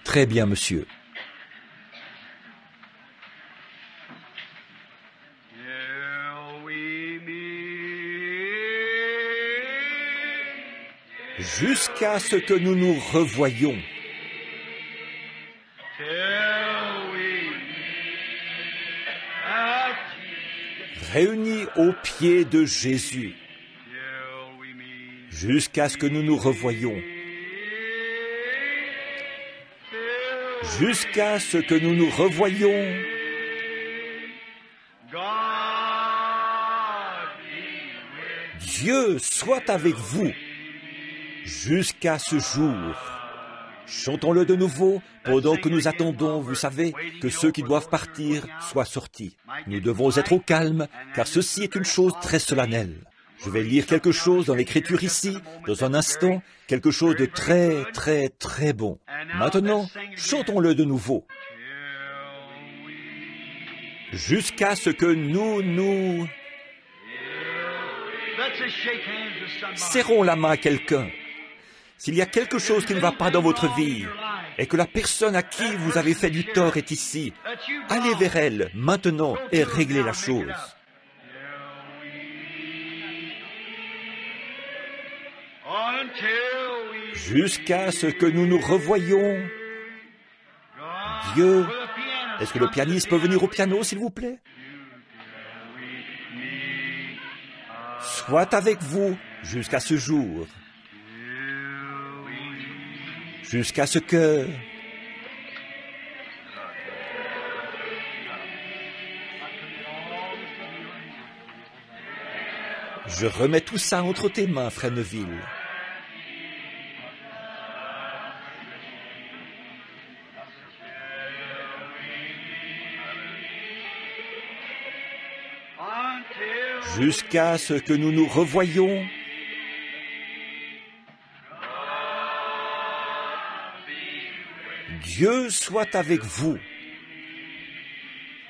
Très bien, monsieur. Jusqu'à ce que nous nous revoyions. Réunis aux pieds de Jésus. Jusqu'à ce que nous nous revoyions. Jusqu'à ce que nous nous revoyions. Dieu soit avec vous. Jusqu'à ce jour. Chantons-le de nouveau pendant que nous attendons, vous savez, que ceux qui doivent partir soient sortis. Nous devons être au calme, car ceci est une chose très solennelle. Je vais lire quelque chose dans l'Écriture ici, dans un instant, quelque chose de très, très, très bon. Maintenant, chantons-le de nouveau. Jusqu'à ce que nous... Serrons la main à quelqu'un. S'il y a quelque chose qui ne va pas dans votre vie et que la personne à qui vous avez fait du tort est ici, allez vers elle maintenant et réglez la chose. Jusqu'à ce que nous nous revoyions. Dieu, est-ce que le pianiste peut venir au piano, s'il vous plaît? soit avec vous jusqu'à ce jour, jusqu'à ce que je remets tout ça entre tes mains, frère Neville. Jusqu'à ce que nous nous revoyions Dieu soit avec vous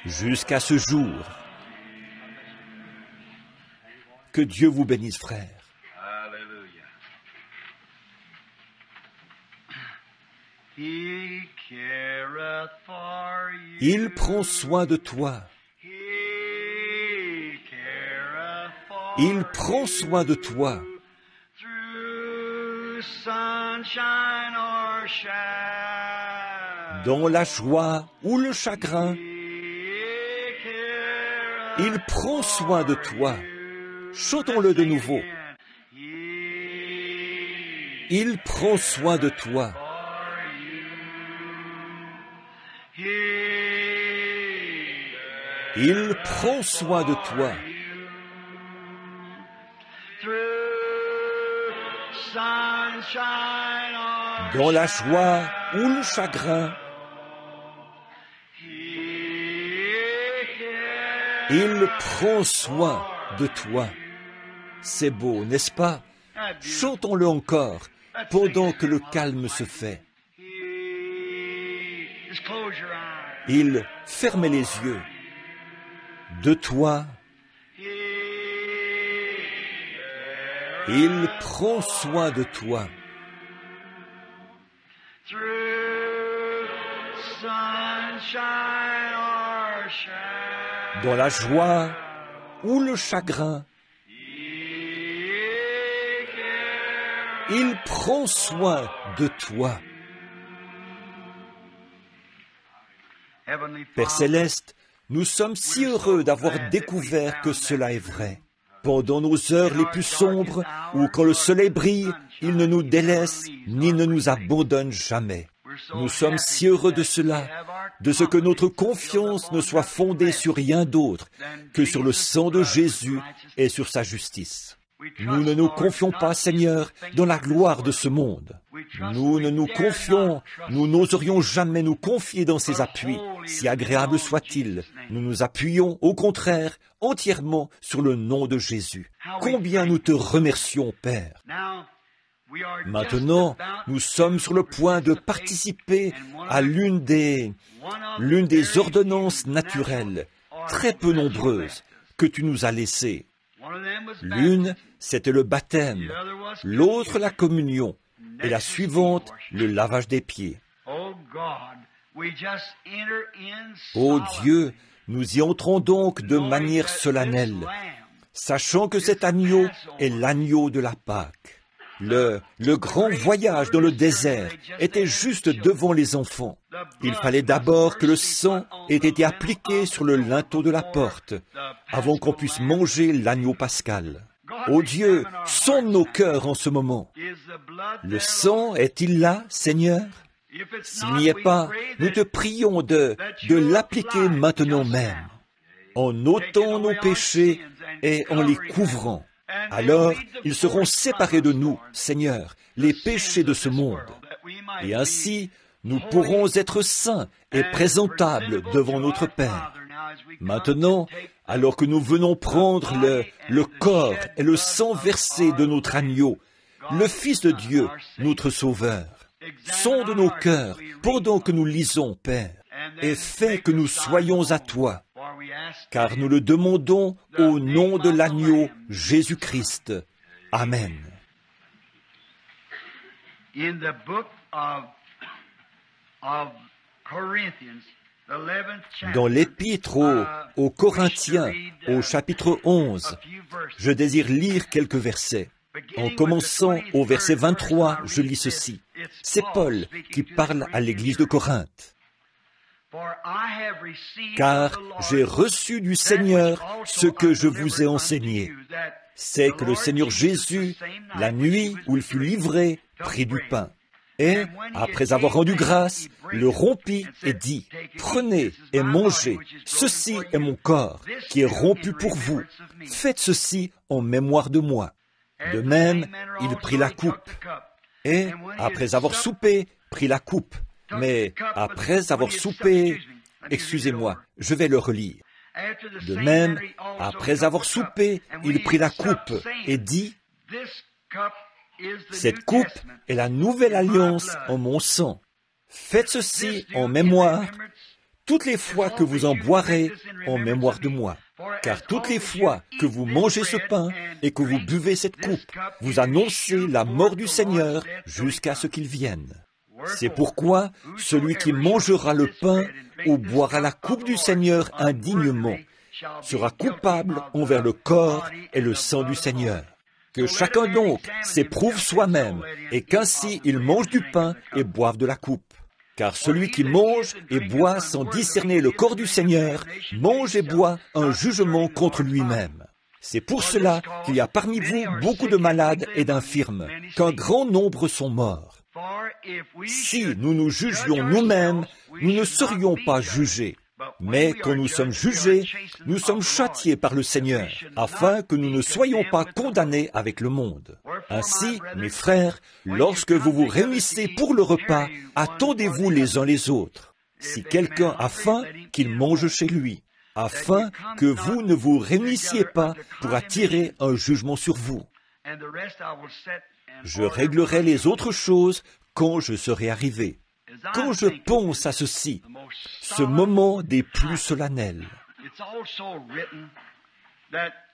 jusqu'à ce jour. Que Dieu vous bénisse, frère. Il prend soin de toi. Il prend soin de toi. Dans la joie ou le chagrin, il prend soin de toi. Chantons-le de nouveau. Il prend soin de toi. Il prend soin de toi. Dans la joie ou le chagrin, il prend soin de toi. C'est beau, n'est-ce pas? Chantons-le encore, pendant que le calme se fait. Il fermait les yeux. De toi, il prend soin de toi. Dans la joie ou le chagrin, il prend soin de toi. Père Céleste, nous sommes si heureux d'avoir découvert que cela est vrai. Pendant nos heures les plus sombres, ou quand le soleil brille, il ne nous délaisse ni ne nous abandonne jamais. Nous sommes si heureux de cela, de ce que notre confiance ne soit fondée sur rien d'autre que sur le sang de Jésus et sur sa justice. Nous ne nous confions pas, Seigneur, dans la gloire de ce monde. Nous n'oserions jamais nous confier dans ses appuis, si agréable soit-il. Nous nous appuyons, au contraire, entièrement sur le nom de Jésus. Combien nous te remercions, Père. Maintenant, nous sommes sur le point de participer à l'une des ordonnances naturelles, très peu nombreuses, que tu nous as laissées. L'une, c'était le baptême, l'autre, la communion, et la suivante, le lavage des pieds. Ô Dieu, nous y entrons donc de manière solennelle, sachant que cet agneau est l'agneau de la Pâque. Le grand voyage dans le désert était juste devant les enfants. Il fallait d'abord que le sang ait été appliqué sur le linteau de la porte, avant qu'on puisse manger l'agneau pascal. Ô Dieu, sonde nos cœurs en ce moment. Le sang est-il là, Seigneur? S'il n'y est pas, nous te prions de l'appliquer maintenant même, en ôtant nos péchés et en les couvrant. Alors, ils seront séparés de nous, Seigneur, les péchés de ce monde. Et ainsi, nous pourrons être saints et présentables devant notre Père. Maintenant, alors que nous venons prendre le corps et le sang versé de notre agneau, le Fils de Dieu, notre Sauveur, sonde nos cœurs pendant que nous lisons, Père, et fais que nous soyons à toi, car nous le demandons au nom de l'agneau Jésus-Christ. Amen. Dans l'Épître aux Corinthiens, au chapitre 11, je désire lire quelques versets. En commençant au verset 23, je lis ceci. C'est Paul qui parle à l'église de Corinthe. Car j'ai reçu du Seigneur ce que je vous ai enseigné. c'est que le Seigneur Jésus, la nuit où il fut livré, prit du pain. Et, après avoir rendu grâce, le rompit et dit, « Prenez et mangez, ceci est mon corps, qui est rompu pour vous. Faites ceci en mémoire de moi. » De même, il prit la coupe. Et, après avoir soupé, prit la coupe. Mais, après avoir soupé, excusez-moi, je vais le relire. De même, après avoir soupé, il prit la coupe et dit, « Cette coupe est la nouvelle alliance en mon sang. Faites ceci en mémoire, toutes les fois que vous en boirez en mémoire de moi. Car toutes les fois que vous mangez ce pain et que vous buvez cette coupe, vous annoncez la mort du Seigneur jusqu'à ce qu'il vienne. C'est pourquoi celui qui mangera le pain ou boira la coupe du Seigneur indignement sera coupable envers le corps et le sang du Seigneur. Que chacun donc s'éprouve soi-même, et qu'ainsi il mange du pain et boive de la coupe. Car celui qui mange et boit sans discerner le corps du Seigneur, mange et boit un jugement contre lui-même. C'est pour cela qu'il y a parmi vous beaucoup de malades et d'infirmes, qu'un grand nombre sont morts. Si nous nous jugions nous-mêmes, nous ne serions pas jugés. Mais quand nous sommes jugés, nous sommes châtiés par le Seigneur, afin que nous ne soyons pas condamnés avec le monde. Ainsi, mes frères, lorsque vous vous réunissez pour le repas, attendez-vous les uns les autres. Si quelqu'un a faim, qu'il mange chez lui, afin que vous ne vous réunissiez pas pour attirer un jugement sur vous. Je réglerai les autres choses quand je serai arrivé. Quand je pense à ceci, ce moment des plus solennels,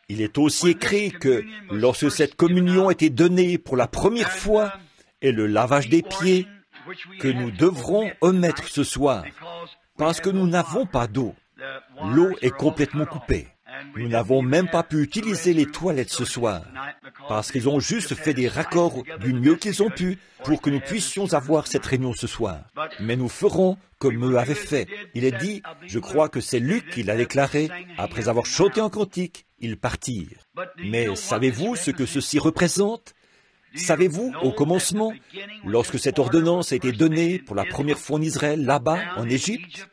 il est aussi écrit que lorsque cette communion était donnée pour la première fois et le lavage des pieds, que nous devrons omettre ce soir, parce que nous n'avons pas d'eau. L'eau est complètement coupée. Nous n'avons même pas pu utiliser les toilettes ce soir, parce qu'ils ont juste fait des raccords du mieux qu'ils ont pu pour que nous puissions avoir cette réunion ce soir. Mais nous ferons comme eux avaient fait. Il est dit, je crois que c'est Luc qui l'a déclaré, après avoir chanté un cantique, ils partirent. Mais savez-vous ce que ceci représente? Savez-vous, au commencement, lorsque cette ordonnance a été donnée pour la première fois en Israël, là-bas, en Égypte,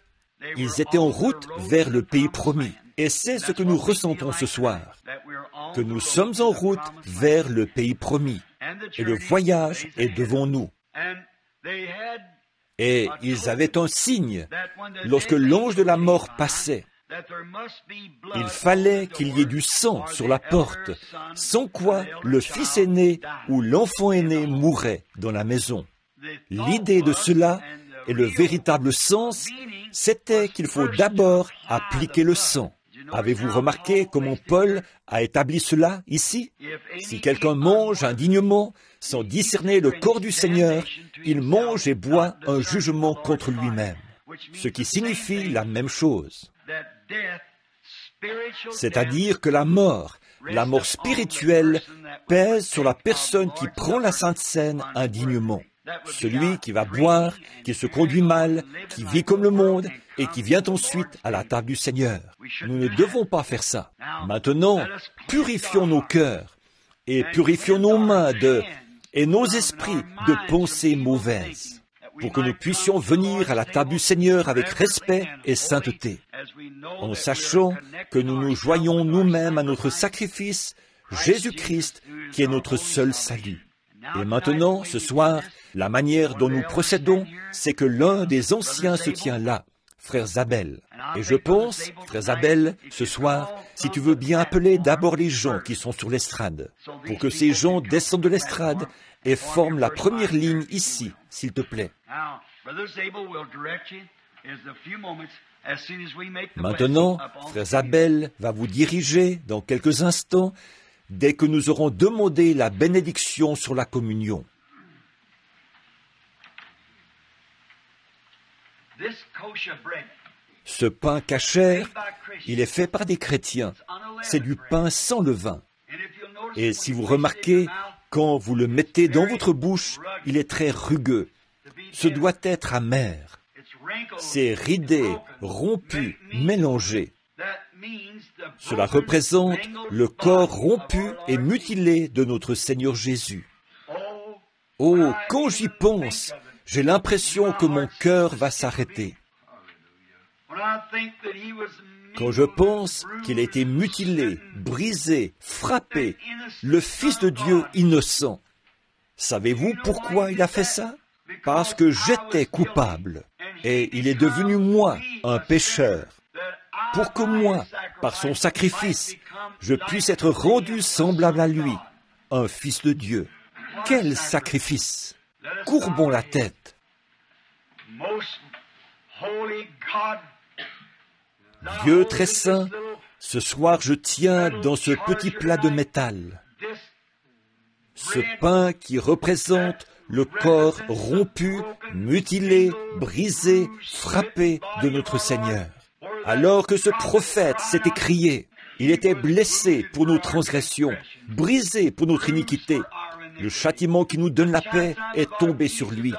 ils étaient en route vers le pays promis. Et c'est ce que nous ressentons ce soir, que nous sommes en route vers le pays promis, et le voyage est devant nous. Et ils avaient un signe lorsque l'ange de la mort passait. Il fallait qu'il y ait du sang sur la porte, sans quoi le fils aîné ou l'enfant aîné mourrait dans la maison. L'idée de cela et le véritable sens, c'était qu'il faut d'abord appliquer le sang. Avez-vous remarqué comment Paul a établi cela ici? Si quelqu'un mange indignement, sans discerner le corps du Seigneur, il mange et boit un jugement contre lui-même. Ce qui signifie la même chose. C'est-à-dire que la mort spirituelle, pèse sur la personne qui prend la Sainte Seine indignement. Celui qui va boire, qui se conduit mal, qui vit comme le monde et qui vient ensuite à la table du Seigneur. Nous ne devons pas faire ça. Maintenant, purifions nos cœurs et purifions nos mains et nos esprits de pensées mauvaises, pour que nous puissions venir à la table du Seigneur avec respect et sainteté, en sachant que nous nous joignons nous-mêmes à notre sacrifice, Jésus-Christ, qui est notre seul salut. Et maintenant, ce soir, la manière dont nous procédons, c'est que l'un des anciens se tient là, frère Zabel. Et je pense, frère Zabel, ce soir, si tu veux bien appeler d'abord les gens qui sont sur l'estrade, pour que ces gens descendent de l'estrade et forment la première ligne ici, s'il te plaît. Maintenant, frère Zabel va vous diriger dans quelques instants dès que nous aurons demandé la bénédiction sur la communion. Ce pain cachère, il est fait par des chrétiens. C'est du pain sans levain. Et si vous remarquez, quand vous le mettez dans votre bouche, il est très rugueux. Ce doit être amer. C'est ridé, rompu, mélangé. Cela représente le corps rompu et mutilé de notre Seigneur Jésus. Oh, quand j'y pense, j'ai l'impression que mon cœur va s'arrêter. Quand je pense qu'il a été mutilé, brisé, frappé, le Fils de Dieu innocent. Savez-vous pourquoi il a fait ça? Parce que j'étais coupable, et il est devenu moi, un pécheur, pour que moi, par son sacrifice, je puisse être rendu semblable à lui, un Fils de Dieu. Quel sacrifice! Courbons la tête. Dieu très saint, ce soir je tiens dans ce petit plat de métal ce pain qui représente le corps rompu, mutilé, brisé, frappé de notre Seigneur. Alors que ce prophète s'est écrié, il était blessé pour nos transgressions, brisé pour notre iniquité. Le châtiment qui nous donne la paix est tombé sur lui.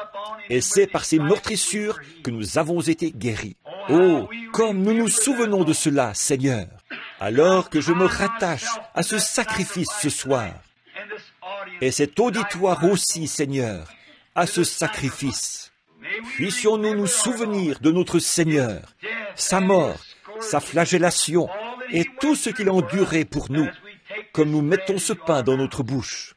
Et c'est par ses meurtrissures que nous avons été guéris. Oh, comme nous nous souvenons de cela, Seigneur, alors que je me rattache à ce sacrifice ce soir, et cet auditoire aussi, Seigneur, à ce sacrifice. Puissions-nous nous souvenir de notre Seigneur, sa mort, sa flagellation et tout ce qu'il a enduré pour nous, comme nous mettons ce pain dans notre bouche.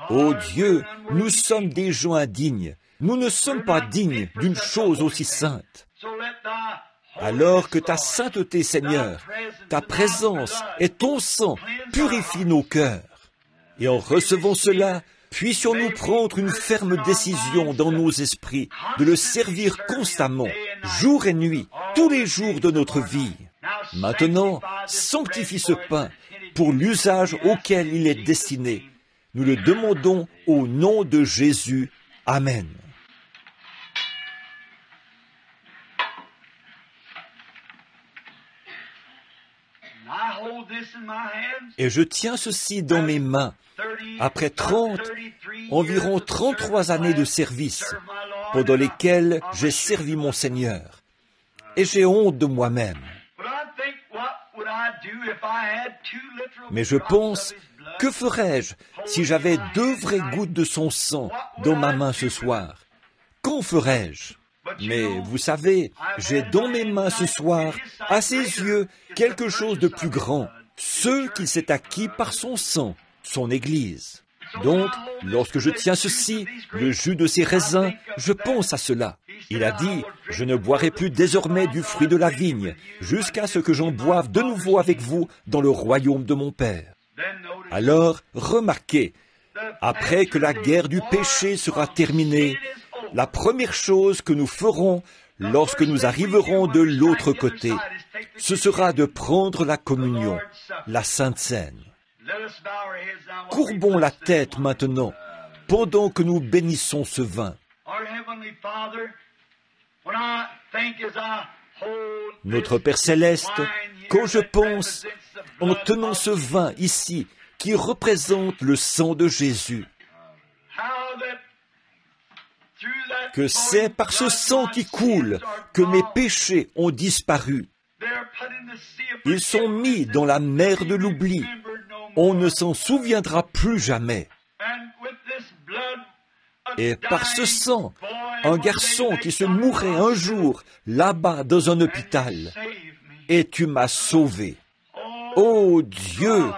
Ô Dieu, nous sommes des gens indignes. Nous ne sommes pas dignes d'une chose aussi sainte. Alors que ta sainteté, Seigneur, ta présence et ton sang purifient nos cœurs. Et en recevant cela, puissions-nous prendre une ferme décision dans nos esprits de le servir constamment, jour et nuit, tous les jours de notre vie. Maintenant, sanctifie ce pain pour l'usage auquel il est destiné. Nous le demandons au nom de Jésus. Amen. Et je tiens ceci dans mes mains, après environ 33 années de service, pendant lesquelles j'ai servi mon Seigneur. Et j'ai honte de moi-même. Mais je pense, que ferais-je si j'avais 2 vraies gouttes de son sang dans ma main ce soir? Qu'en ferais-je? Mais vous savez, j'ai dans mes mains ce soir, à ses yeux, quelque chose de plus grand, ce qu'il s'est acquis par son sang, son Église. Donc, lorsque je tiens ceci, le jus de ses raisins, je pense à cela. Il a dit, « Je ne boirai plus désormais du fruit de la vigne, jusqu'à ce que j'en boive de nouveau avec vous dans le royaume de mon Père. » Alors, remarquez, après que la guerre du péché sera terminée, la première chose que nous ferons lorsque nous arriverons de l'autre côté, ce sera de prendre la communion, la Sainte Seine. Courbons la tête maintenant, pendant que nous bénissons ce vin. Notre Père Céleste, quand je pense, en tenant ce vin ici, qui représente le sang de Jésus, que c'est par ce sang qui coule que mes péchés ont disparu. Ils sont mis dans la mer de l'oubli. On ne s'en souviendra plus jamais. Et par ce sang, un garçon qui se mourrait un jour là-bas dans un hôpital, et tu m'as sauvé. Oh Dieu,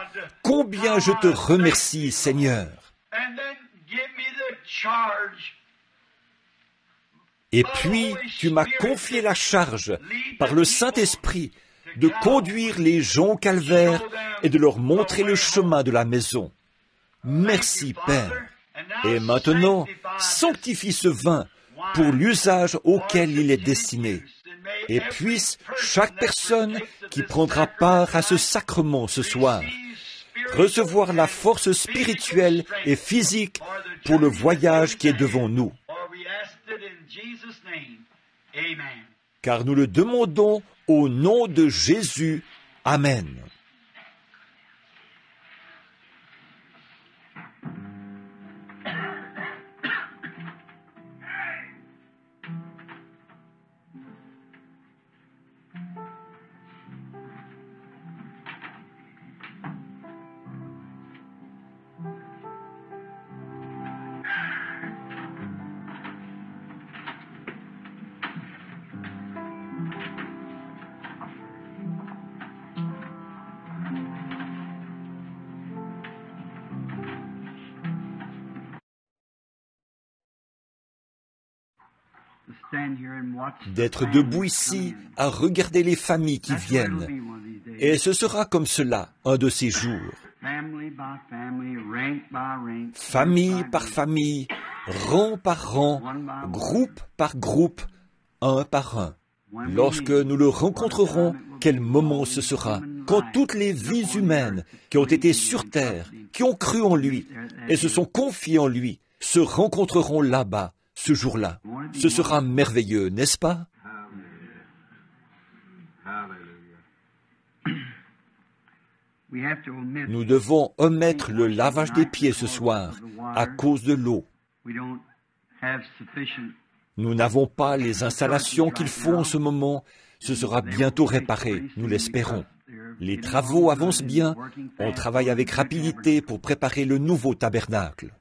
combien je te remercie, Seigneur. Et puis, tu m'as confié la charge, par le Saint-Esprit, de conduire les gens au calvaire et de leur montrer le chemin de la maison. Merci, Père. Et maintenant, sanctifie ce vin pour l'usage auquel il est destiné. Et puisse chaque personne qui prendra part à ce sacrement ce soir recevoir la force spirituelle et physique pour le voyage qui est devant nous. Car nous le demandons au nom de Jésus. Amen. d'être debout ici à regarder les familles qui viennent. Et ce sera comme cela un de ces jours. Famille par famille, rang par rang, groupe par groupe, un par un. Lorsque nous le rencontrerons, quel moment ce sera, quand toutes les vies humaines qui ont été sur terre, qui ont cru en lui et se sont confiées en lui, se rencontreront là-bas, ce jour-là. Ce sera merveilleux, n'est-ce pas? Nous devons omettre le lavage des pieds ce soir à cause de l'eau. Nous n'avons pas les installations qu'il faut en ce moment. Ce sera bientôt réparé, nous l'espérons. Les travaux avancent bien. On travaille avec rapidité pour préparer le nouveau tabernacle.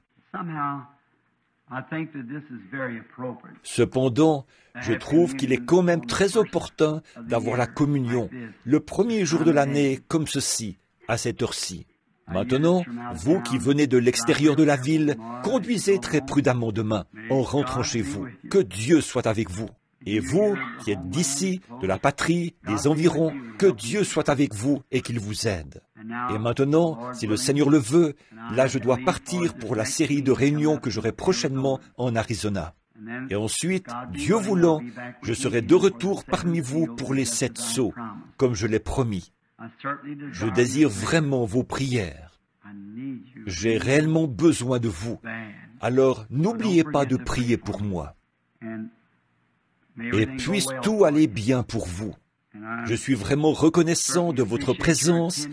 Cependant, je trouve qu'il est quand même très opportun d'avoir la communion le premier jour de l'année comme ceci, à cette heure-ci. Maintenant, vous qui venez de l'extérieur de la ville, conduisez très prudemment demain en rentrant chez vous. Que Dieu soit avec vous. Et vous qui êtes d'ici, de la patrie, des environs, que Dieu soit avec vous et qu'il vous aide. Et maintenant, si le Seigneur le veut, là je dois partir pour la série de réunions que j'aurai prochainement en Arizona. Et ensuite, Dieu voulant, je serai de retour parmi vous pour les 7 sauts, comme je l'ai promis. Je désire vraiment vos prières. J'ai réellement besoin de vous. Alors, n'oubliez pas de prier pour moi. Et puisse tout aller bien pour vous. Je suis vraiment reconnaissant de votre présence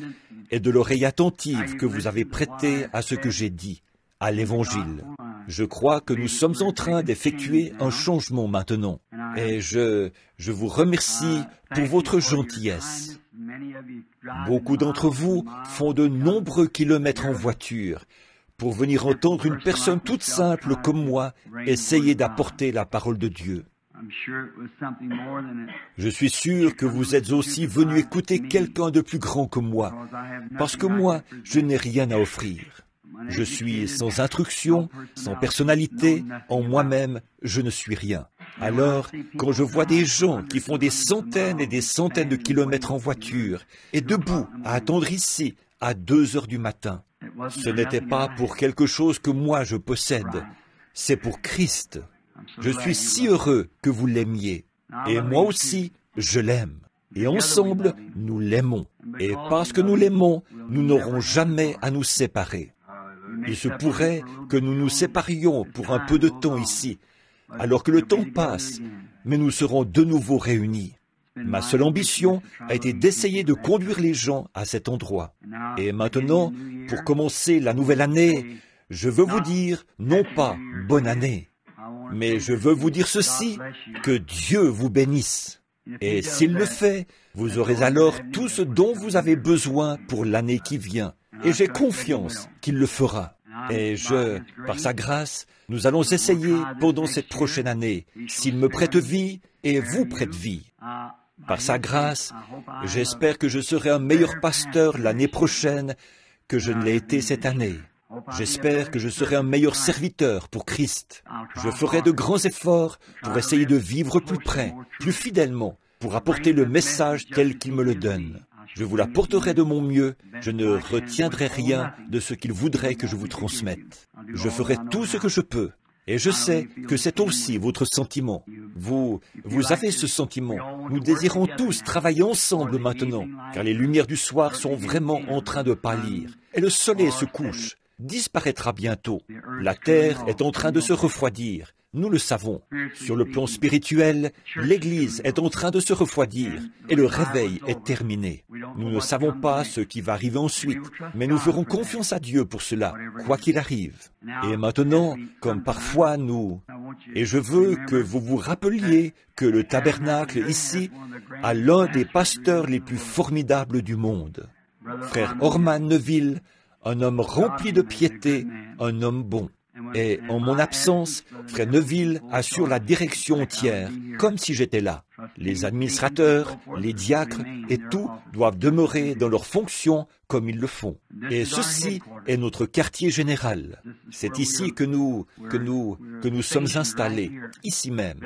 et de l'oreille attentive que vous avez prêtée à ce que j'ai dit, à l'Évangile. Je crois que nous sommes en train d'effectuer un changement maintenant. Et je vous remercie pour votre gentillesse. Beaucoup d'entre vous font de nombreux kilomètres en voiture pour venir entendre une personne toute simple comme moi essayer d'apporter la parole de Dieu. Je suis sûr que vous êtes aussi venus écouter quelqu'un de plus grand que moi, parce que moi, je n'ai rien à offrir. Je suis sans instruction, sans personnalité, en moi-même, je ne suis rien. Alors, quand je vois des gens qui font des centaines et des centaines de kilomètres en voiture, et debout à attendre ici, à 2 heures du matin, ce n'était pas pour quelque chose que moi je possède, c'est pour Christ. Je suis si heureux que vous l'aimiez. Et moi aussi, je l'aime. Et ensemble, nous l'aimons. Et parce que nous l'aimons, nous n'aurons jamais à nous séparer. Il se pourrait que nous nous séparions pour un peu de temps ici, alors que le temps passe, mais nous serons de nouveau réunis. Ma seule ambition a été d'essayer de conduire les gens à cet endroit. Et maintenant, pour commencer la nouvelle année, je veux vous dire, non pas « bonne année », mais je veux vous dire ceci, que Dieu vous bénisse. Et s'il le fait, vous aurez alors tout ce dont vous avez besoin pour l'année qui vient. Et j'ai confiance qu'il le fera. Et par sa grâce, nous allons essayer pendant cette prochaine année, s'il me prête vie et vous prête vie. Par sa grâce, j'espère que je serai un meilleur pasteur l'année prochaine que je ne l'ai été cette année. J'espère que je serai un meilleur serviteur pour Christ. Je ferai de grands efforts pour essayer de vivre plus près, plus fidèlement, pour apporter le message tel qu'il me le donne. Je vous l'apporterai de mon mieux, je ne retiendrai rien de ce qu'il voudrait que je vous transmette. Je ferai tout ce que je peux. Et je sais que c'est aussi votre sentiment. Vous avez ce sentiment. Nous désirons tous travailler ensemble maintenant, car les lumières du soir sont vraiment en train de pâlir. Et le soleil se couche, disparaîtra bientôt. La terre est en train de se refroidir. Nous le savons. Sur le plan spirituel, l'Église est en train de se refroidir et le réveil est terminé. Nous ne savons pas ce qui va arriver ensuite, mais nous ferons confiance à Dieu pour cela, quoi qu'il arrive. Et maintenant, comme parfois et je veux que vous vous rappeliez que le tabernacle ici a l'un des pasteurs les plus formidables du monde. Frère Orman Neville, un homme rempli de piété, un homme bon. Et en mon absence, Frère Neville assure la direction entière, comme si j'étais là. Les administrateurs, les diacres et tout doivent demeurer dans leurs fonctions comme ils le font. Et ceci est notre quartier général. C'est ici que nous sommes installés, ici même.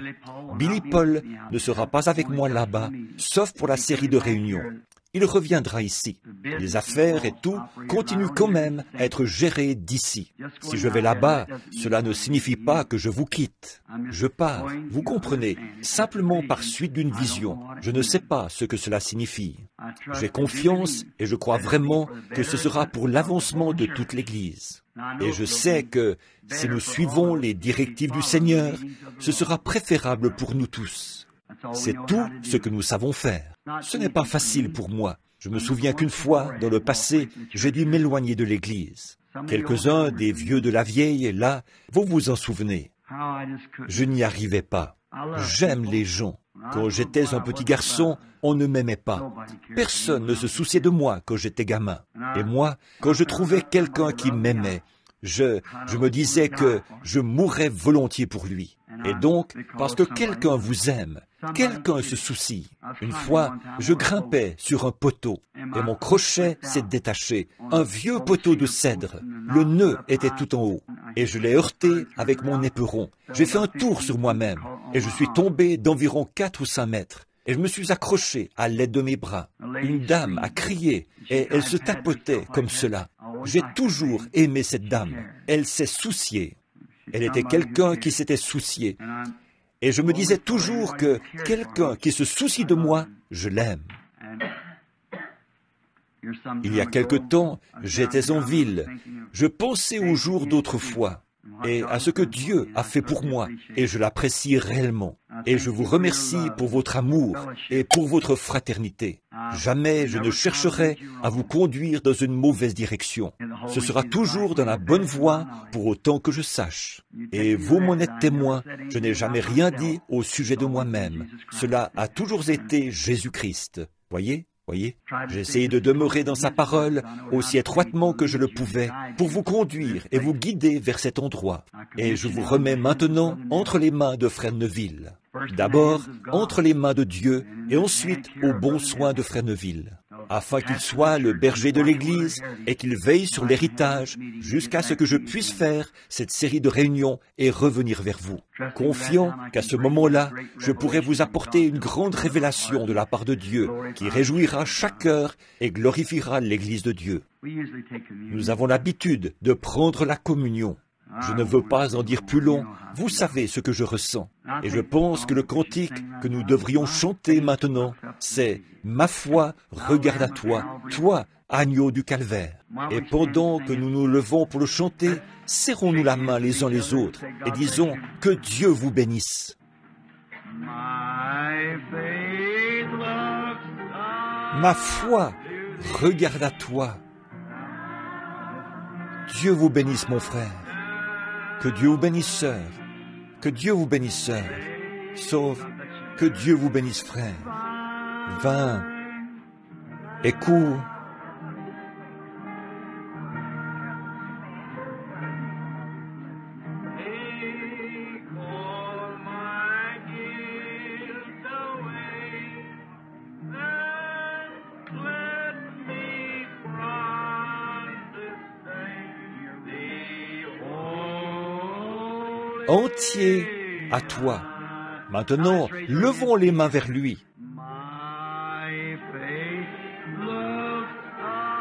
Billy Paul ne sera pas avec moi là-bas, sauf pour la série de réunions. Il reviendra ici. Les affaires et tout continuent quand même à être gérées d'ici. Si je vais là-bas, cela ne signifie pas que je vous quitte. Je pars, vous comprenez, simplement par suite d'une vision. Je ne sais pas ce que cela signifie. J'ai confiance et je crois vraiment que ce sera pour l'avancement de toute l'Église. Et je sais que si nous suivons les directives du Seigneur, ce sera préférable pour nous tous. C'est tout ce que nous savons faire. Ce n'est pas facile pour moi. Je me souviens qu'une fois, dans le passé, j'ai dû m'éloigner de l'Église. Quelques-uns des vieux de la vieille, là, vous vous en souvenez. Je n'y arrivais pas. J'aime les gens. Quand j'étais un petit garçon, on ne m'aimait pas. Personne ne se souciait de moi quand j'étais gamin. Et moi, quand je trouvais quelqu'un qui m'aimait, je me disais que je mourrais volontiers pour lui. Et donc, parce que quelqu'un vous aime, quelqu'un se soucie. Une fois, je grimpais sur un poteau et mon crochet s'est détaché. Un vieux poteau de cèdre. Le nœud était tout en haut et je l'ai heurté avec mon éperon. J'ai fait un tour sur moi-même et je suis tombé d'environ 4 ou 5 mètres. Et je me suis accroché à l'aide de mes bras. Une dame a crié et elle se tapotait comme cela. J'ai toujours aimé cette dame. Elle s'est souciée. Elle était quelqu'un qui s'était soucié. Et je me disais toujours que quelqu'un qui se soucie de moi, je l'aime. Il y a quelque temps, j'étais en ville. Je pensais aux jours d'autrefois et à ce que Dieu a fait pour moi, et je l'apprécie réellement. Et je vous remercie pour votre amour et pour votre fraternité. Jamais je ne chercherai à vous conduire dans une mauvaise direction. Ce sera toujours dans la bonne voie pour autant que je sache. Et vous m'en êtes témoin, je n'ai jamais rien dit au sujet de moi-même. Cela a toujours été Jésus-Christ. Voyez ? J'ai essayé de demeurer dans sa parole aussi étroitement que je le pouvais pour vous conduire et vous guider vers cet endroit. Et je vous remets maintenant entre les mains de Frère Neville. D'abord, entre les mains de Dieu et ensuite aux bons soins de Frère Neville, afin qu'il soit le berger de l'Église et qu'il veille sur l'héritage jusqu'à ce que je puisse faire cette série de réunions et revenir vers vous, confiant qu'à ce moment-là, je pourrai vous apporter une grande révélation de la part de Dieu qui réjouira chaque cœur et glorifiera l'Église de Dieu. Nous avons l'habitude de prendre la communion. Je ne veux pas en dire plus long, vous savez ce que je ressens. Et je pense que le cantique que nous devrions chanter maintenant, c'est « Ma foi regarde à toi, toi, agneau du calvaire ». Et pendant que nous nous levons pour le chanter, serrons-nous la main les uns les autres et disons « Que Dieu vous bénisse ». Ma foi regarde à toi. Dieu vous bénisse, mon frère. Que Dieu vous bénisse, sœur. Que Dieu vous bénisse, sœur. Sauf que Dieu vous bénisse, frère. Va et cours. Entier à toi. Maintenant, levons les mains vers lui.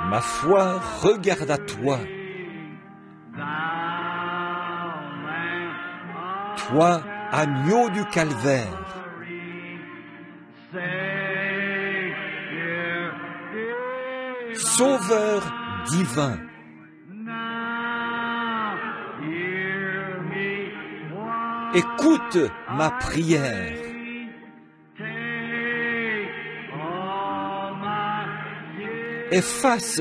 Ma foi regarde à toi. Toi, agneau du calvaire. Sauveur divin. Écoute ma prière. Efface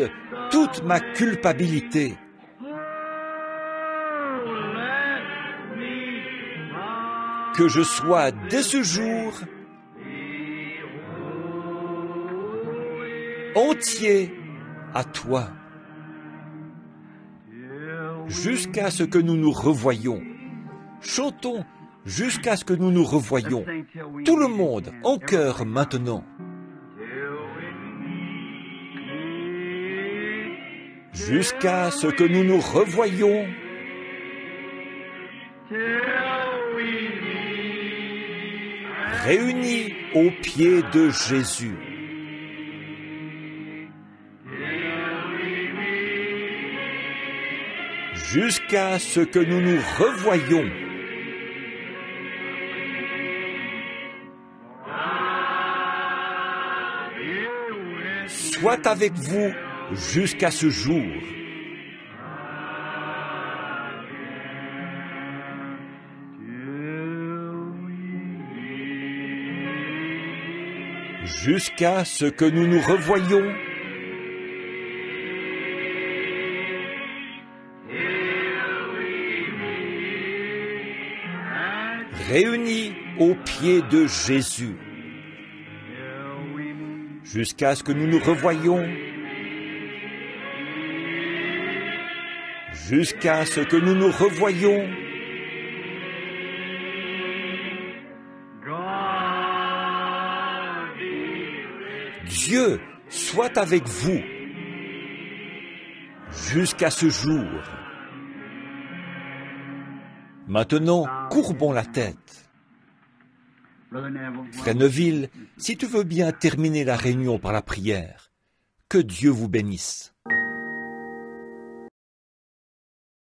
toute ma culpabilité. Que je sois dès ce jour entier à toi. jusqu'à ce que nous nous revoyions. Chantons jusqu'à ce que nous nous revoyions. Tout le monde en chœur maintenant. Jusqu'à ce que nous nous revoyions. Réunis aux pieds de Jésus. Jusqu'à ce que nous nous revoyions. Soit avec vous jusqu'à ce jour. Jusqu'à ce que nous nous revoyions. Réunis aux pieds de Jésus. Jusqu'à ce que nous nous revoyions. Jusqu'à ce que nous nous revoyions. Dieu soit avec vous jusqu'à ce jour. Maintenant, courbons la tête. Frère Neville, si tu veux bien terminer la réunion par la prière, que Dieu vous bénisse.